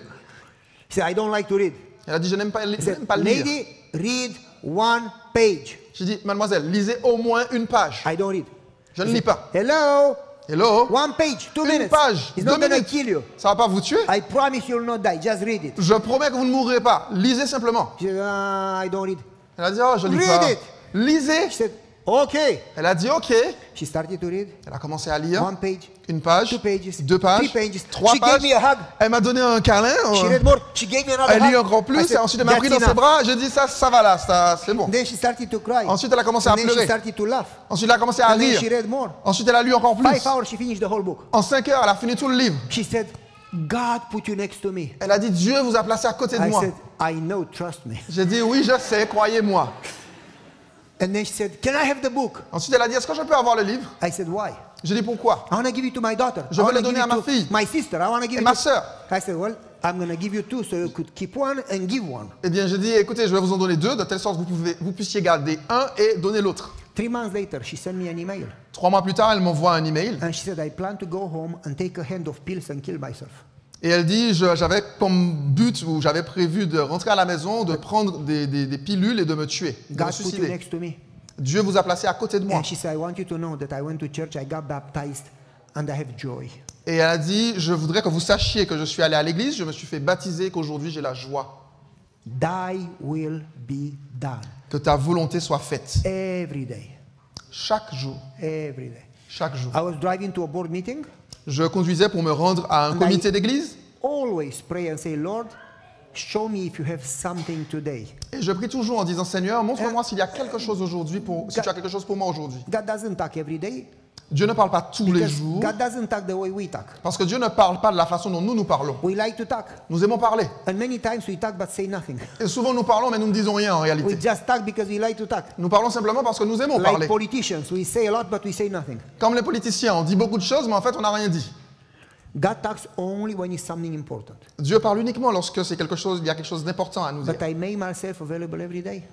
He said, I don't like to read. Elle a dit, je n'aime pas, He je said, n'aime pas lire. lady, read one page. J'ai dit, mademoiselle, lisez au moins une page. I don't read. Je ne lis pas. Hello? Hello? One page, 2 Une minutes. page, It's 2 not going to minutes. kill you. Ça va pas vous tuer? I promise you'll not die. Just read it. Je promets que vous ne mourrez pas. Lisez simplement. She said, I don't read. Elle a dit, oh, je lis Read pas. it. Lisez. She said, okay. Elle a dit, ok. She started to read. Elle a commencé à lire. One page, Une page, 2 pages, 2 pages, 3 pages. 3 She gave pages. me a hug. Elle m'a donné un câlin. She read more. She gave me another Elle lit hug. encore I plus. Et said, ensuite, elle m'a pris dans "That's ses enough." bras. J'ai dit, ça va là, c'est bon. Then she started to cry. Ensuite, elle a commencé à And then she pleurer. started to laugh. Ensuite, elle a commencé à And then rire. she read more. Ensuite, elle a lu encore plus. 5 hours, she finished the whole book. En 5 heures, elle a fini tout le livre. She said, God put you next to me. Elle a dit, Dieu vous a placé à côté de I moi. said, I know, trust me. J'ai dit, oui, je sais, croyez-moi. And then she said, can I have the book? Ensuite, elle a dit, est-ce que je peux avoir le livre? I said, why? J'ai dit, pourquoi? I want to give it to my daughter. Je I veux wanna le donner give à it ma to fille. My sister. I want to give Et it ma to... sœur. I said, well, I'm going to give you 2 so you could keep one and give one. Eh bien, j'ai dit, écoutez, je vais vous en donner 2, de telle sorte que vous puissiez garder un et donner l'autre. 3 months later, she sent me an email. 3 mois plus tard, elle m'envoie un email. And she said, I plan to go home and take a hand of pills and kill myself. Et elle dit, j'avais comme but, ou j'avais prévu de rentrer à la maison, de prendre des pilules et de me tuer, de me God put you suicider. next to me. Dieu vous a placé à côté de moi. And she said, I want you to know that I went to church, I got baptized, and I have joy. Et elle a dit, je voudrais que vous sachiez que je suis allé à l'église, je me suis fait baptiser, qu'aujourd'hui j'ai la joie. Thy will be done. Que ta volonté soit faite. Every day. Chaque jour. Every day. Chaque jour. I was driving to a board meeting. Je conduisais pour me rendre à un And comité d'église. Always pray and say, Lord, show me if you have something today. Et je prie toujours en disant, Seigneur, montre-moi s'il y a quelque chose aujourd'hui, si tu as quelque chose pour moi aujourd'hui. God doesn't talk every day. Dieu ne parle pas tous les Because jours, God doesn't talk the way we talk. parce que Dieu ne parle pas de la façon dont nous parlons. We like to talk. Nous aimons parler. And many times we talk but say nothing. Et souvent nous parlons, mais nous ne disons rien en We réalité. just talk because we like to talk. Nous parlons simplement parce que nous aimons Like parler. politicians, we say a lot but we say nothing. Comme les politiciens, on dit beaucoup de choses, mais en fait, on n'a rien dit. God talks only when it's something important. Dieu parle uniquement lorsque c'est quelque chose, il y a quelque chose d'important à nous dire. But I make myself available every day.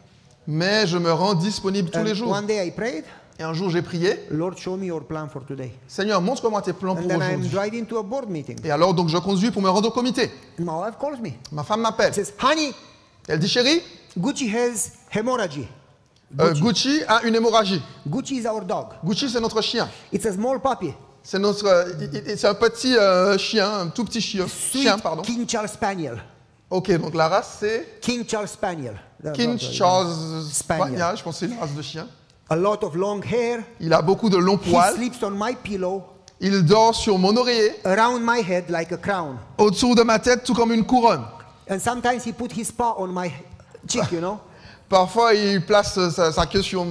Mais je me rends disponible tous les And jours. one day I prayed, Et un jour, j'ai prié, Lord, show me your plan for today. Seigneur, montre-moi tes plans And pour then I'm aujourd'hui. driving to a board meeting. Et alors, donc, je conduis pour me rendre au comité. And my wife calls me. Ma femme m'appelle. Says, honey, Elle dit, chérie, Gucci has hemorrhagy. Gucci a une hémorragie. Gucci is our dog. Gucci, c'est notre chien. It's a small puppy. C'est un petit chien, un tout petit chien. Sweet King Charles Spaniel. Ok, donc la race, c'est King Charles Spaniel. King Charles Spaniel. Spaniel, je pense que c'est une race de chien. A lot of long hair. Il a beaucoup de longs He poils. sleeps on my pillow, Il dort sur mon oreiller, around my head like a crown. autour de ma tête, tout comme une couronne. And sometimes he put his paw on my cheek, you know. Parfois, il place sa queue sur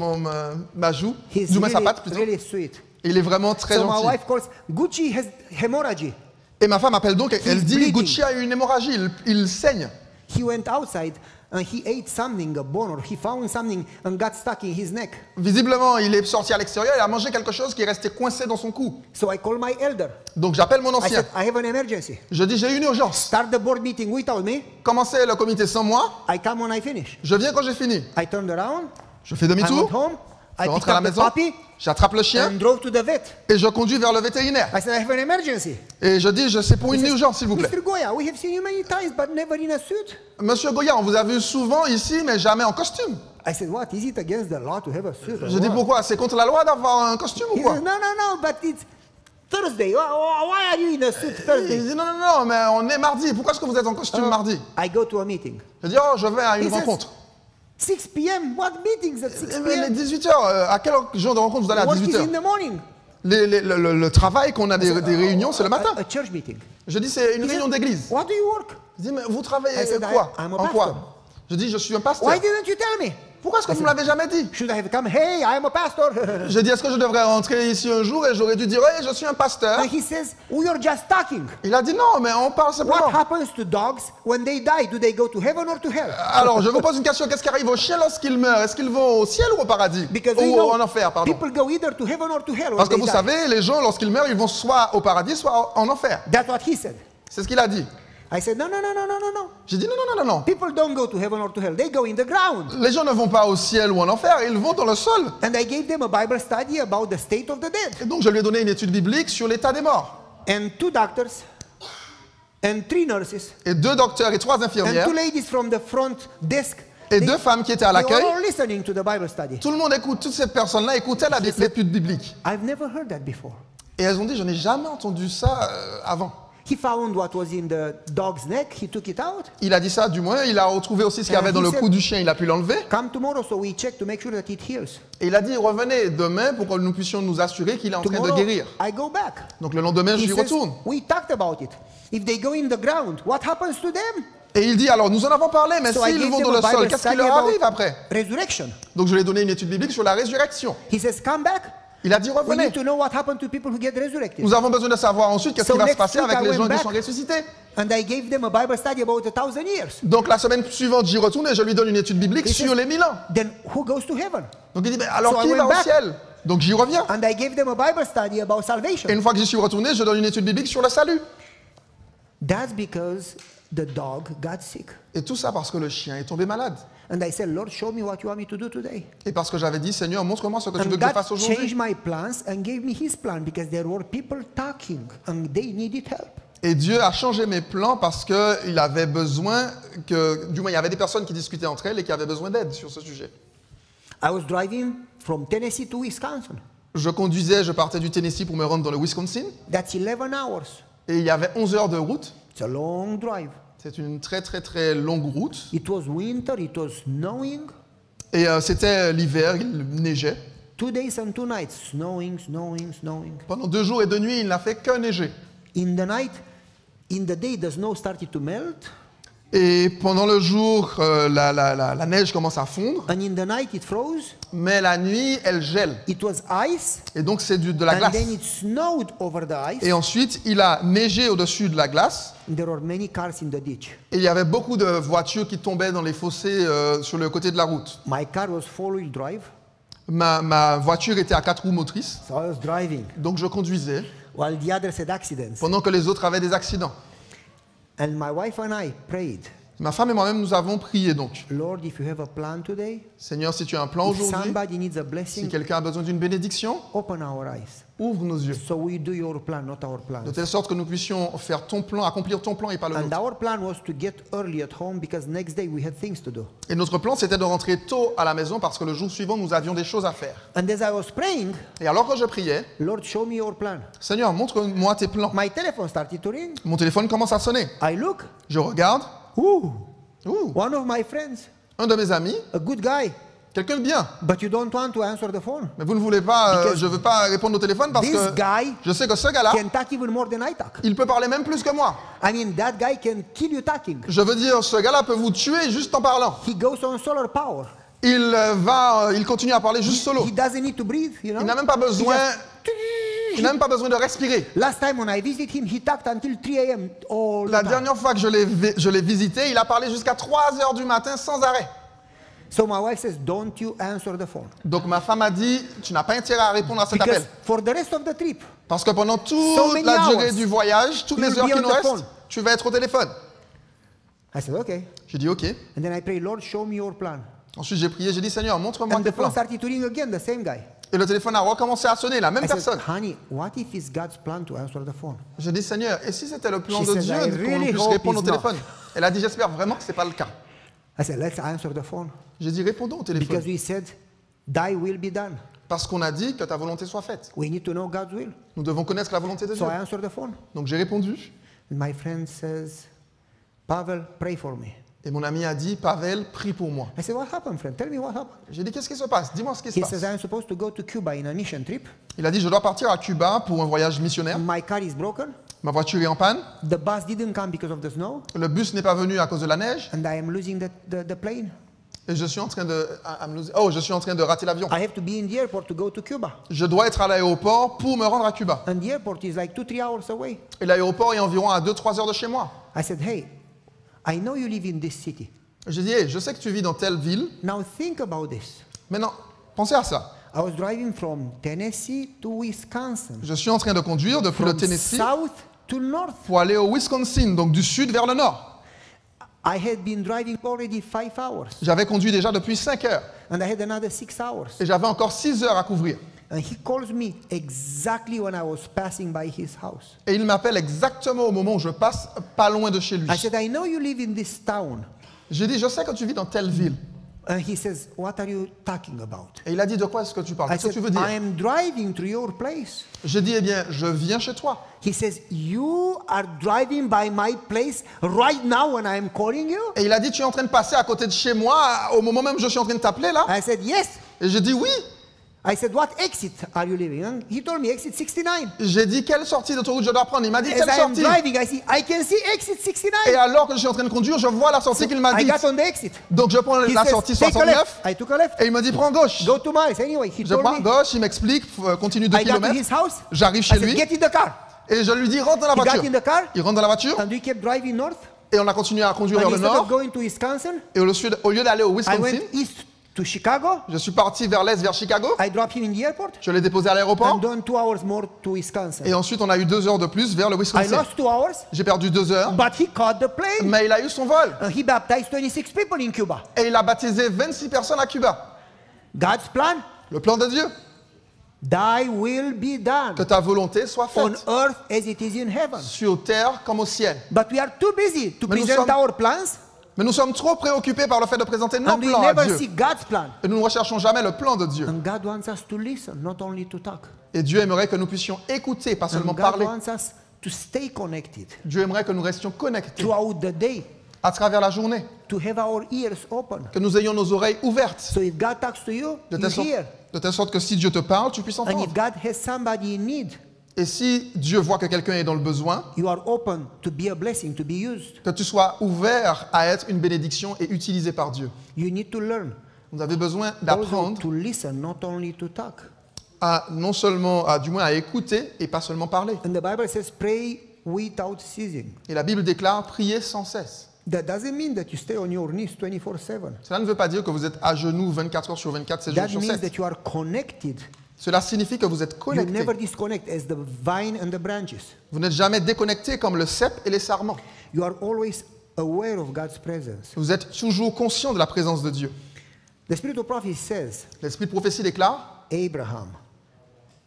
ma joue, He's du moins sa really, patte plutôt. really sweet. Il est vraiment très So my gentil. wife calls, Gucci has hemorrhagy. Et ma femme appelle donc, elle He's dit, bleeding. Gucci a eu une hémorragie, il saigne. He went outside and he ate something, a bone, or he found something and got stuck in his neck. Visiblement, il est sorti à l'extérieur, il a mangé quelque chose qui est resté coincé dans son cou. So I called my elder. Donc j'appelle mon I ancien. said, I have an emergency. Je dis, j'ai une urgence. Start the board meeting without me. Commencez le comité sans moi. I come when I finish. Je viens quand j'ai fini. I turned around. Je fais I went demi-tour. home. Je I rentre picked à la up the maison. puppy J'attrape le chien and drove to the vet. et je conduis vers le vétérinaire. I said, I have an emergency. Et je dis, c'est pour une He says, urgence, s'il vous plaît. Mr. Goya, we have seen you many times, but never in a suit. Monsieur Goya, on vous a vu souvent ici, mais jamais en costume. I said, what? Is it against the law to have a suit? or Je dis, what? pourquoi? C'est contre la loi d'avoir un costume ou He quoi? says, no, but it's Thursday. Why are you in a suit Il Thursday? dit, non, mais on est mardi. Pourquoi est-ce que vous êtes en costume mardi? I go to a meeting. Je dis, oh, je vais à une He says, rencontre. 6 p.m. What meetings at 6 Mais les p.m.? 18h, à quel jour de rencontre vous allez à Work is 18h? in the morning. Le travail qu'on a des réunions, c'est le matin. A church meeting. Je dis, c'est une réunion d'église. What do you work? Il dit, mais vous travaillez I said, quoi? I'm a En pastor. quoi? Je dis, je suis un pasteur. Why didn't you tell me? Pourquoi est-ce que vous ne me l'avez jamais dit? Should I have come? Hey, I'm a pastor. J'ai dit, est-ce que je devrais rentrer ici un jour et j'aurais dû dire, hey, je suis un pasteur? And he says, we are just talking. Il a dit, non, mais on parle What simplement. happens to dogs when they die? Do they go to heaven or to hell? Alors, je vous pose une question. Qu'est-ce qui arrive aux chiens lorsqu'ils meurent? Est-ce qu'ils vont au ciel ou au paradis? Because we Ou know en enfer, pardon. people go either to heaven or to hell when Parce que they vous die. savez, les gens, lorsqu'ils meurent, ils vont soit au paradis, soit en enfer. That's what he said. C'est ce qu'il a dit. I said, no. J'ai dit, non. People don't go to heaven or to hell. They go in the ground. Les gens ne vont pas au ciel ou en enfer, ils vont dans le sol. And I gave them a Bible study about the state of the dead. Et donc, je lui ai donné une étude biblique sur l'état des morts. And 2 doctors and 3 nurses Et 2 docteurs et 3 and infirmières 2 ladies from the front desk. et 2 femmes qui étaient à They l'accueil. were all listening to the Bible study. Tout le monde écoute, toutes ces personnes-là écoutaient l'étude biblique. I've never heard that before. Et elles ont dit, je n'ai jamais entendu ça avant. He found what was in the dog's neck. He took it out. Il a dit ça, du moins, il a retrouvé aussi ce qu'il y avait dans le cou du chien, il a pu l'enlever. Come tomorrow so we check to make sure that it heals. Et il a dit, revenez demain pour que nous puissions nous assurer qu'il est en train de Tomorrow guérir. I go back. Donc le lendemain, He j'y says, retourne. we talked about it. If they go in the ground, what happens to them? Et il dit, alors nous en avons parlé, mais So I s'ils gave vont them dans a le sol, Bible qu'est-ce qui study leur about arrive après? resurrection. Donc je lui ai donné une étude biblique sur la résurrection. He says, come back. Il a dit, We revenez. need to know what happened to people who get resurrected. Nous avons besoin de savoir ensuite qu'est-ce So qui va se next passer week, avec I les went gens qui back. sont ressuscités. And I gave them a Bible study about 1,000 years. Donc la semaine suivante, j'y retourne et je lui donne une étude biblique He sur says, les 1000 ans. Then who goes to heaven? Donc il dit, mais alors So I qui went va au back. ciel? Donc j'y reviens. And I gave them a Bible study about salvation. Et une fois que j'y suis retourné, je donne une étude biblique sur le salut. That's because the dog got sick. Et tout ça parce que le chien est tombé malade. And I said, Lord, show me what you want me to do today. Et parce que j'avais dit, Seigneur, montre-moi ce que tu veux And que je God fasse aujourd'hui. changed my plans and gave me his plan because there were people talking and they needed help. Et Dieu a changé mes plans parce qu'il avait besoin que, du moins, il y avait des personnes qui discutaient entre elles et qui avaient besoin d'aide sur ce sujet. I was driving from Tennessee to Wisconsin. Je partais du Tennessee pour me rendre dans le Wisconsin. That's 11 hours. Et il y avait 11 heures de route. It's a long drive. C'est une très longue route. It was winter, it was snowing. Et c'était l'hiver, il neigeait. 2 days and 2 nights, snowing. Pendant 2 jours et 2 nuits, il n'a fait que neiger. In the day, the snow started to melt. Et pendant le jour, la neige commence à fondre. And in the night, it froze. Mais la nuit, elle gèle. It was ice. Et donc, c'est de la And glace. then it snowed over the ice. Et ensuite, il a neigé au-dessus de la glace. There were many cars in the ditch. Et il y avait beaucoup de voitures qui tombaient dans les fossés sur le côté de la route. My car was 4-wheel drive. Ma voiture était à 4 roues motrices. So I was driving Donc, je conduisais while the others had accidents. pendant que les autres avaient des accidents. And my wife and I prayed, Ma femme et moi-même, nous avons prié donc. Lord, if you have a plan today, Seigneur, si tu as un plan if aujourd'hui, somebody needs a si blessing, quelqu'un a besoin d'une bénédiction, open our eyes. ouvre nos yeux. So we do your plan, not our plan. De telle sorte que nous puissions faire ton plan, accomplir ton plan et pas le And nôtre. our plan was to get early at home because next day we had things to do. Et notre plan, c'était de rentrer tôt à la maison parce que le jour suivant, nous avions des choses à faire. And as I was praying, Et alors que je priais, Lord, show me your plan. Seigneur, montre-moi tes plans. My telephone started to ring. Mon téléphone commence à sonner. I look. Je regarde. Ooh, Ouh, one of my friends, un de mes amis, a good guy, quelqu'un de bien. but you don't want to answer the phone. Mais vous ne voulez pas, Because je ne veux pas répondre au téléphone parce This que guy je sais que ce gars-là, can talk even more than I talk. il peut parler même plus que moi. I mean, that guy can kill you talking. Je veux dire, ce gars-là peut vous tuer juste en parlant. He goes on solar power. Il continue à parler juste solo. He doesn't need to breathe, you know. Il n'a même pas besoin. Il n'a même pas besoin de respirer. Last time when I visited him, he talked until 3 a.m. all La the time. dernière fois que je l'ai visité, il a parlé jusqu'à 3 heures du matin sans arrêt. So my wife says, don't you answer the phone. Donc ma femme a dit, tu n'as pas intérêt à répondre à cet Because appel. for the rest of the trip, Parce que pendant So toute many la durée hours, du voyage, toutes les you'll heures be qui on nous the restent, phone. tu vas être au téléphone. I said, okay. J'ai dit, OK. And then I pray, Lord, show me your plan. Ensuite, j'ai prié, j'ai dit, Seigneur, montre-moi And tes the phone plans. started to ring again, the same guy. Et le téléphone a recommencé à sonner, la même I said, personne. honey, what if it's God's plan to answer the phone? J'ai dit, Seigneur, et si c'était le plan She de says, Dieu I qu'on really puisse hope répondre au it's not. téléphone? Elle a dit, j'espère vraiment que ce n'est pas le cas. I said, let's answer the phone. J'ai dit, répondons au téléphone. Because we said, thy will be done. Parce qu'on a dit que ta volonté soit faite. We need to know God's will. Nous devons connaître la volonté de Dieu. So I answered the phone. Donc j'ai répondu. And my friend says, Pavel, pray for me. Et mon ami a dit, Pavel, prie pour moi. I said, what happened, friend? Tell me what happened. J'ai dit, qu'est-ce qui se passe? Dis-moi ce qui se He says, passe. I'm supposed to go to Cuba in a mission trip. Il a dit, je dois partir à Cuba pour un voyage missionnaire. My car is broken. Ma voiture est en panne. The bus didn't come because of the snow. Le bus n'est pas venu à cause de la neige. And I am losing the plane. Et je suis en train de... je suis en train de rater l'avion. I have to be in the airport to go to Cuba. Je dois être à l'aéroport pour me rendre à Cuba. And the airport is like 2-3 hours away. Et l'aéroport est environ à 2-3 heures de chez moi. I said, hey, I know you live in this city. J'ai dit, hey, je sais que tu vis dans telle ville. Now think about this. Maintenant, pensez à ça. I was driving from Tennessee to Wisconsin. Je suis en train de conduire depuis le From Tennessee south to north. pour aller au Wisconsin, donc du sud vers le nord. I had been driving already 5 hours. J'avais conduit déjà depuis 5 heures. And I had another 6 hours. Et j'avais encore 6 heures à couvrir. And he calls me exactly when I was passing by his house. Et il m'appelle exactement au moment où je passe pas loin de chez lui. I said, I know you live in this town. J'ai dit, je sais que tu vis dans telle ville. And he says, what are you talking about? Et il a dit, de quoi est-ce que tu parles? I Qu'est-ce que said, tu veux dire? I am driving to your place. J'ai dit, eh bien, je viens chez toi. He says, you are driving by my place right now when I am calling you? Et il a dit, tu es en train de passer à côté de chez moi au moment même où je suis en train de t'appeler là? I said, yes. Et j'ai dit, oui. I said, what exit are you leaving? And he told me exit 69. J'ai dit, quelle sortie d'autoroute je dois prendre? Il m'a dit, As quelle I am sortie? driving, I can see exit 69. Et alors que je suis en train de conduire, je vois la sortie qu'il m'a I dit. got on the exit. Donc je prends He la says, sortie take a 69 left. I took a left. et il me dit, prends gauche. Go 2 miles. Anyway, he Je told prends me. gauche, il m'explique, continue 2 I got to his kilomètres. house. J'arrive I chez said, lui get in the car. et je lui dis, rentre dans la He got voiture. in the car. Il rentre dans la voiture And we kept driving north. et on a continué à conduire vers And le instead of nord. going to Wisconsin, Et au lieu d'aller au I Wisconsin, went east to Chicago. je suis parti vers l'est, vers Chicago. I dropped him in the airport. Je l'ai déposé à l'aéroport. And then 2 hours more to Wisconsin. Et ensuite, on a eu 2 heures de plus vers le I Wisconsin. lost 2 hours, J'ai perdu 2 heures, but he caught the plane. mais il a eu son vol. And he baptized 26 people in Cuba. Et il a baptisé 26 personnes à Cuba. God's plan, Le plan de Dieu, thy will be done que ta volonté soit on faite earth as it is in heaven. sur terre comme au ciel. But we are too busy to Mais nous present sommes- our plans, Mais nous sommes trop préoccupés par le fait de présenter nos and we plans à never Dieu. see God's plan. Et nous ne recherchons jamais le plan de Dieu. And God wants us to listen, not only to talk. Et Dieu aimerait que nous puissions écouter, pas And seulement God parler. wants us to stay connected Dieu aimerait que nous restions connectés throughout the day, à travers la journée, to have our ears open. que nous ayons nos oreilles ouvertes, So if God talks to you, de you telle sorte, hear. de telle sorte que si Dieu te parle, tu puisses And entendre. if God has somebody in need, Et si Dieu voit que quelqu'un est dans le besoin, you are open to be a blessing, to be used. que tu sois ouvert à être une bénédiction et utilisé par Dieu. You need to learn Vous avez besoin also d'apprendre to listen, not only to talk. à non seulement, du moins à écouter et pas seulement parler. And the Bible says, pray without ceasing. Et la Bible déclare prier sans cesse. That doesn't mean that you stay on your knees 24/7. Cela ne veut pas dire que vous êtes à genoux 24 heures sur 24, 7 jours That sur means 7. that you are connected. Cela signifie que vous êtes You connecté. never disconnect as the vine and the branches. Vous n'êtes jamais déconnecté comme le cep et les sarments. You are always aware of God's presence. Vous êtes toujours conscient de la présence de Dieu. The Spirit of prophecy says, L'Esprit de prophétie déclare Abraham,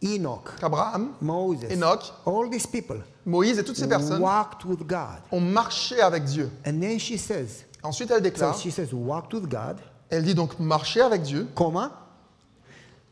Enoch, qu'Abraham, Moses, Enoch, all these people Moïse et toutes ces personnes walked with God. ont marché avec Dieu. And then she says, Ensuite, elle so déclare, she says, walked with God, elle dit donc marcher avec Dieu, comma,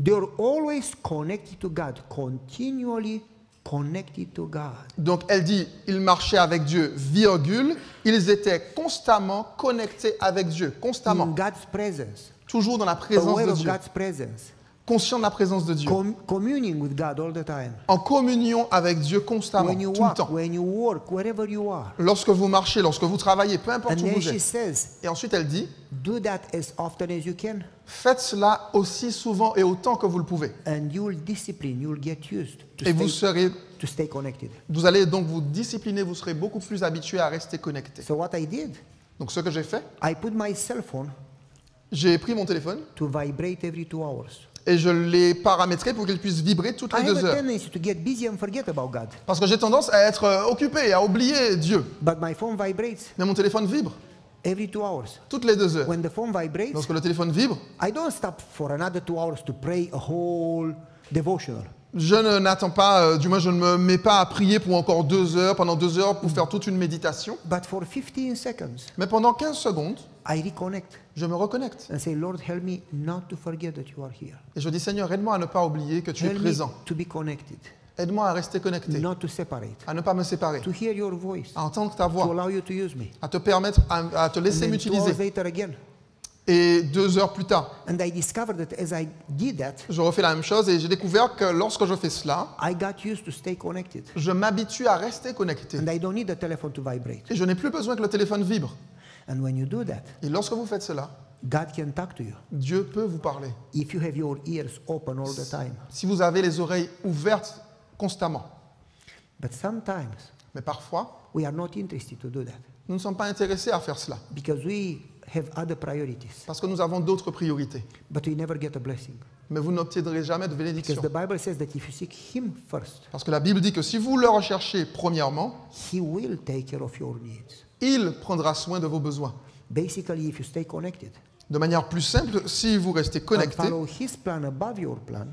they're always connected to God, continually connected to God. donc elle dit, ils marchaient avec Dieu, virgule, ils étaient constamment connectés avec Dieu, In constamment, God's presence, toujours dans la présence aware de of Dieu, God's presence. conscient de la présence de Dieu, communing with God all the time. en communion avec Dieu constamment, When you tout le walk, temps. when you work, wherever you are. Lorsque vous marchez, lorsque vous travaillez, peu importe And où then vous she êtes. says, Et ensuite, elle dit, do that as often as you can, faites cela aussi souvent et autant que vous le pouvez. and you will discipline, you will get used Et vous stay connected. vous allez donc vous discipliner, vous serez beaucoup plus habitué à rester connecté. So what I did, Donc ce que j'ai fait, I put my cell phone j'ai pris mon téléphone to vibrate every 2 hours. et je l'ai paramétré pour qu'il puisse vibrer toutes les I have 2 a heures. tendency to get busy and forget about God. Parce que j'ai tendance à être occupé, à oublier Dieu. But my phone vibrates Mais mon téléphone vibre every 2 hours. toutes les 2 heures. When the phone vibrates, Lorsque le téléphone vibre, I don't stop for another 2 hours to pray a whole devotional. je n'attends pas, du moins je ne me mets pas à prier pour encore 2 heures, pendant 2 heures pour faire toute une méditation. But for 15 seconds, Mais pendant 15 secondes, I reconnect je me reconnecte. and say, Lord, help me not to forget that you are here. Et je dis, Seigneur, aide-moi à ne pas oublier que tu es Help me présent. to be connected, Aide-moi à rester connecté, not to separate, à ne pas me séparer, to hear your voice, à entendre ta to voix, allow you to use me. à te permettre, à te And laisser then 2 hours m'utiliser. later again. Et 2 heures plus tard, And I discovered that as I did that, je refais la même chose et j'ai découvert que lorsque je fais cela, I got used to stay connected. je m'habitue à rester connecté. And I don't need the telephone to vibrate. Et je n'ai plus besoin que le téléphone vibre. And when you do that, Et lorsque vous faites cela, God can talk to you. Dieu peut vous parler. If you have your ears open all the time. Si vous avez les oreilles ouvertes constamment. But sometimes Mais parfois, we are not interested to do that nous ne sommes pas intéressés à faire cela. because we have other priorities. Parce que nous avons d'autres priorités. But we never get a blessing. Mais vous n'obtiendrez jamais de Because bénédiction. the Bible says that if you seek Him first, Parce que la Bible dit que si vous le recherchez premièrement, He will take care of your needs. il prendra soin de vos besoins. Basically, if you stay connected De manière plus simple, si vous restez and connecté follow His plan above your plan,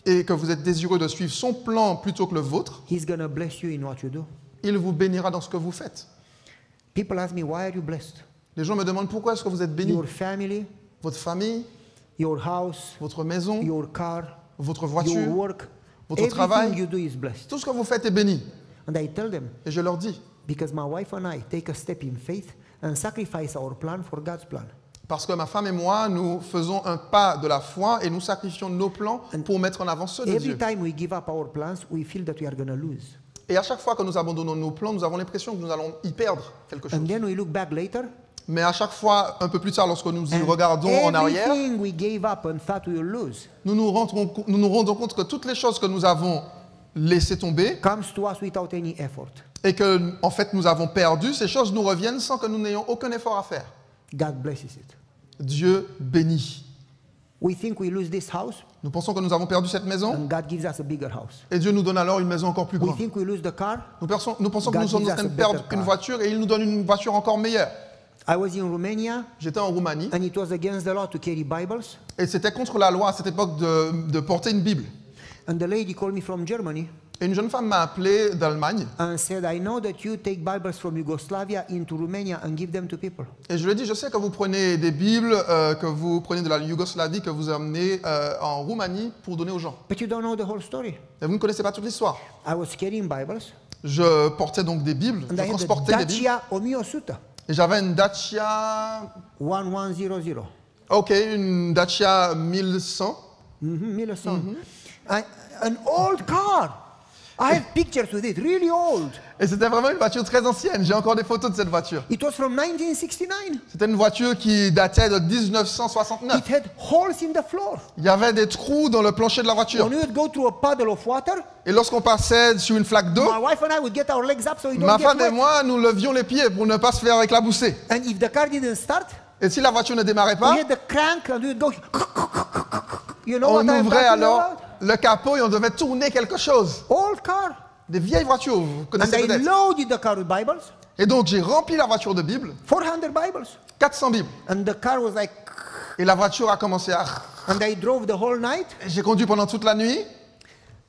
et que vous êtes désireux de suivre son plan plutôt que le vôtre, He's going to bless you in what you do. il vous bénira dans ce que vous faites. People ask me, why are you blessed? Les gens me demandent pourquoi est-ce que vous êtes béni. Your family, Votre famille, your house, votre maison, your car, votre your voiture, work, votre everything travail. you do is blessed. Tout ce que vous faites est béni. And I tell them, Et je leur dis, because my wife and I take a step in faith and sacrifice our plan for God's plan. parce que ma femme et moi, nous faisons un pas de la foi et nous sacrifions nos plans pour mettre en avant ceux de Every Dieu. time we give up our plans, we feel that we are going to lose. Et à chaque fois que nous abandonnons nos plans, nous avons l'impression que nous allons y perdre quelque chose. And then we look back later, Mais à chaque fois, un peu plus tard, lorsque nous y and regardons en arrière, everything we gave up and thought we will lose nous nous rendons compte que toutes les choses que nous avons laissées tomber comes to us without any effort. et que, en fait, nous avons perdu, ces choses nous reviennent sans que nous n'ayons aucun effort à faire. God blesses it. Dieu bénit. We think we lose this house, Nous pensons que nous avons perdu cette maison and God gives us a bigger house. et Dieu nous donne alors une maison encore plus We grande. think we lose the car. Nous pensons que God nous sommes gives en train us de a perdre better une car. voiture et il nous donne une voiture encore meilleure. I was in Romania, J'étais en Roumanie and it was against the law to carry Bibles. et c'était contre la loi à cette époque de porter une Bible. And the lady called me from Germany Et une jeune femme m'a appelé d'Allemagne and said, I know that you take Bibles from Yugoslavia into Romania and give them to people. et je lui ai dit, je sais que vous prenez des Bibles, que vous prenez de la Yougoslavie, que vous emmenez en Roumanie pour donner aux gens. But you don't know the whole story. Et vous ne connaissez pas toute l'histoire. I was carrying Bibles, Je portais donc des Bibles, and je I had transportais the des Bibles. Dacia Omiosuta Et j'avais une Dacia, 1100. ok, une Dacia 1100. 1100. An old car. I have pictures with it, really old. Et c'était vraiment une voiture très ancienne. J'ai encore des photos de cette voiture. It was from 1969. C'était une voiture qui datait de 1969. It had holes in the floor. Il y avait des trous dans le plancher de la voiture. When we would go through a puddle of water, Et lorsqu'on passait sur une flaque d'eau, my wife and I would get our legs up so we ma don't get femme et wet. moi, nous levions les pieds pour ne pas se faire éclabousser. And if the car didn't start, Et si la voiture ne démarrait we pas, had the crank and we would go. You know on what I'm ouvrait talking alors about? le capot et on devait tourner quelque chose. Old car. Des vieilles voitures, vous And connaissez I peut-être. loaded the car with Bibles, Et donc j'ai rempli la voiture de Bibles, 400 Bibles. 400 Bibles. And the car was like, Et la voiture a commencé à... and I drove the whole night. J'ai conduit pendant toute la nuit.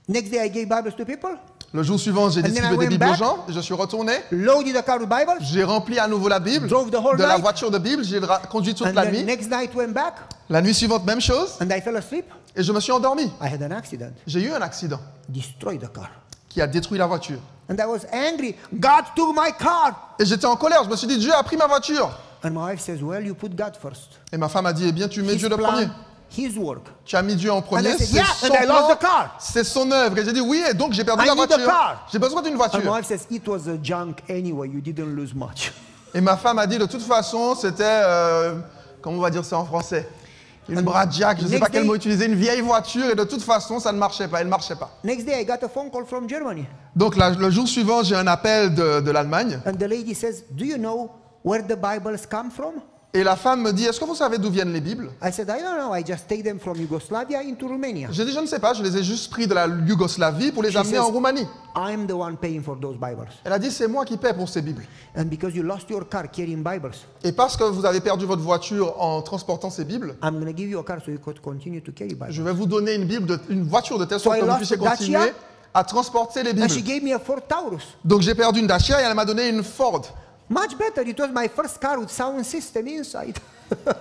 Next day I gave Bibles to people, Le jour suivant, j'ai And then distribué I des went Bibles aux back. gens. Je suis retourné. loaded the car with Bibles, J'ai rempli à nouveau la Bible Drove the whole de la night. voiture de Bible. J'ai conduit toute and la then nuit. next night went back, La nuit suivante, même chose. and I fell asleep. Et je me suis endormi. I had an accident, J'ai eu un accident destroyed the car. qui a détruit la voiture. And I was angry. God took my car. Et j'étais en colère. Je me suis dit, Dieu a pris ma voiture. And my wife says, well, you put God first. Et ma femme a dit, eh bien, tu mets His Dieu le plan premier. his work. Tu as mis Dieu en And premier, I said, c'est yeah, son and I lost the plan, car. c'est son œuvre. Et j'ai dit oui, et donc j'ai perdu I la need a voiture. car. J'ai besoin d'une And my voiture. wife says, it was a junk anyway, you didn't lose much. Et ma femme a dit de toute façon, c'était, comment on va dire ça en français? Une Bradjack, je ne sais Next pas quel day- mot utiliser, une vieille voiture, et de toute façon, ça ne marchait pas, elle ne marchait pas. Next day, I got a phone call from Germany. Donc le jour suivant, j'ai un appel de l'Allemagne, And the lady says, do you know where the Bibles come from? et la femme me dit, est-ce que vous savez d'où viennent les Bibles? I said, I don't know, I just take them from Yugoslavia into Romania. J'ai dit, je ne sais pas, je les ai juste pris de la Yougoslavie pour les She amener says- en Roumanie. I'm the one paying for those Bibles. Elle a dit, c'est moi qui paie pour ces Bibles. And because you lost your car carrying Bibles, Et parce que vous avez perdu votre voiture en transportant ces Bibles, I'm going to give you a car so you could continue to carry Bibles. je vais vous donner une voiture de telle So sorte I que vous lost puissiez the Dacia. continuer à transporter les And she Bibles. gave me a Ford Taurus. Donc j'ai perdu une Dacia et elle m'a donné une Ford. Much better. It was my first car with sound system inside.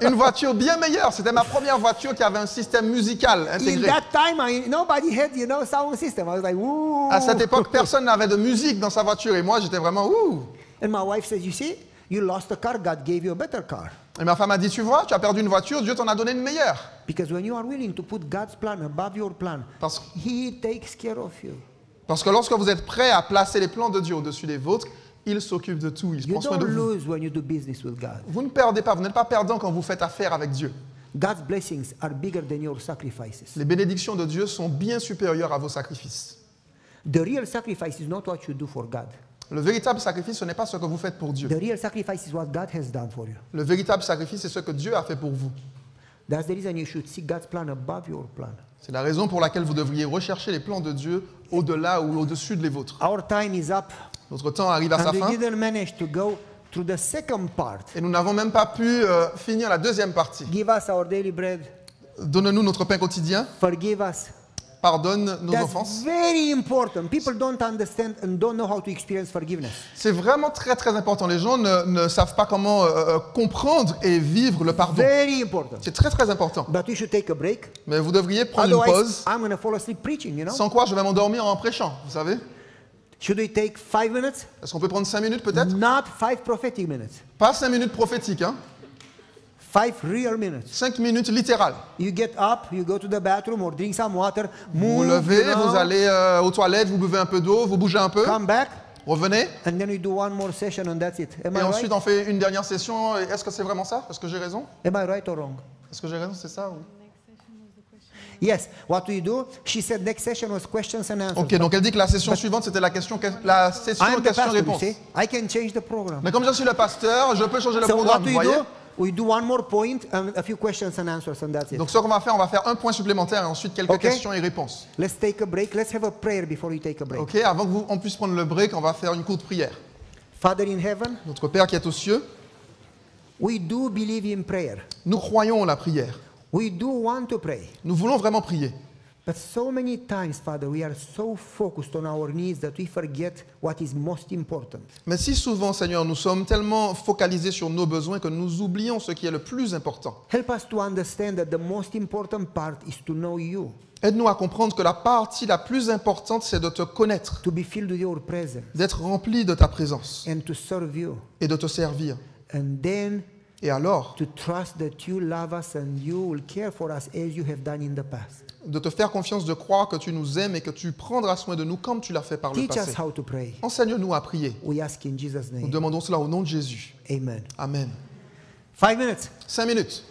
Une voiture bien meilleure. C'était ma première voiture qui avait un système musical In intégré. that time, nobody had, sound system. I was like, woo. À cette époque, personne n'avait de musique dans sa voiture et moi, j'étais vraiment ouh. And my wife says, you see, you lost a car, God gave you a better car. Et ma femme a dit, tu vois, tu as perdu une voiture, Dieu t'en a donné une meilleure. Because when you are willing to put God's plan above your plan, Parce, He takes care of you. parce que lorsque vous êtes prêt à placer les plans de Dieu au-dessus des vôtres, il s'occupe de tout, il You prend soin don't de vous. lose when you do business with God. Vous ne perdez pas, vous n'êtes pas perdant quand vous faites affaire avec Dieu. God's blessings are bigger than your sacrifices. Les bénédictions de Dieu sont bien supérieures à vos sacrifices. The real sacrifice is not what you do for God. Le véritable sacrifice, ce n'est pas ce que vous faites pour Dieu. The real sacrifice is what God has done for you. Le véritable sacrifice, c'est ce que Dieu a fait pour vous. That's the reason you should see God's plan above your plan. C'est la raison pour laquelle vous devriez rechercher les plans de Dieu au-delà ou au-dessus de les vôtres. Our time is up, Notre temps arrive à sa and we fin didn't manage to go through the second part. et nous n'avons même pas pu finir la deuxième partie. Give us our daily bread. Donne-nous notre pain quotidien, Forgive us. pardonne nos That's offenses. very important. People don't understand and don't know how to experience forgiveness. C'est vraiment très très important. Les gens ne savent pas comment comprendre et vivre le pardon. Very important. C'est très très important. But we should take a break. Mais vous devriez prendre une Otherwise, pause, I'm going to fall asleep preaching, sans quoi je vais m'endormir en prêchant, vous savez. Should we take 5 minutes? Est-ce qu'on peut prendre 5 minutes peut-être? Not 5 prophetic minutes. Pas 5 minutes prophétiques, hein? 5 real minutes. 5 minutes littérales. You get up, you go to the bathroom or drink some water, Vous move, vous levez, you know, vous allez aux toilettes, vous buvez un peu d'eau, vous bougez un peu, come back, revenez, and then we do one more session and that's it. Am et I ensuite right? on fait une dernière session. Est-ce que c'est vraiment ça? Est-ce que j'ai raison? Am I right or wrong? Est-ce que j'ai raison, c'est ça? Yes. What we do? She said next session was questions and answers. Ok, donc elle dit que la session suivante c'était la session I'm the pastor, you question-réponse. see. I can change the program. Mais comme je suis le pasteur, je peux changer le So what programme, vous we voyez? do? We do one more point and a few questions and answers and that's it. Donc ce qu'on va faire un point supplémentaire et ensuite quelques Ok. questions et réponses. Let's take a break. Let's have a prayer before we take a break. Ok, avant qu'on puisse prendre le break, on va faire une courte prière. Father in heaven, Notre Père qui est aux cieux, we do believe in prayer. nous croyons en la prière. We do want to pray. Nous voulons vraiment prier. But so many times, Father, we are so focused on our needs that we forget what is most important. Mais si souvent, Seigneur, nous sommes tellement focalisés sur nos besoins que nous oublions ce qui est le plus important. Help us to understand that the most important part is to know you, Aide-nous à comprendre que la partie la plus importante, c'est de te connaître, to be filled with your presence, d'être rempli de ta présence and to serve you. et de te servir. And then Et alors, to trust that you love us and you will care for us as you have done in the past. de te faire confiance, de croire que tu nous aimes et que tu prendras soin de nous comme tu l'as fait par le Teach us passé. how to pray. Enseigne-nous à prier. We ask in Jesus' Nous name. demandons cela au nom de Jésus. Amen. Amen. 5 minutes. 5 minutes.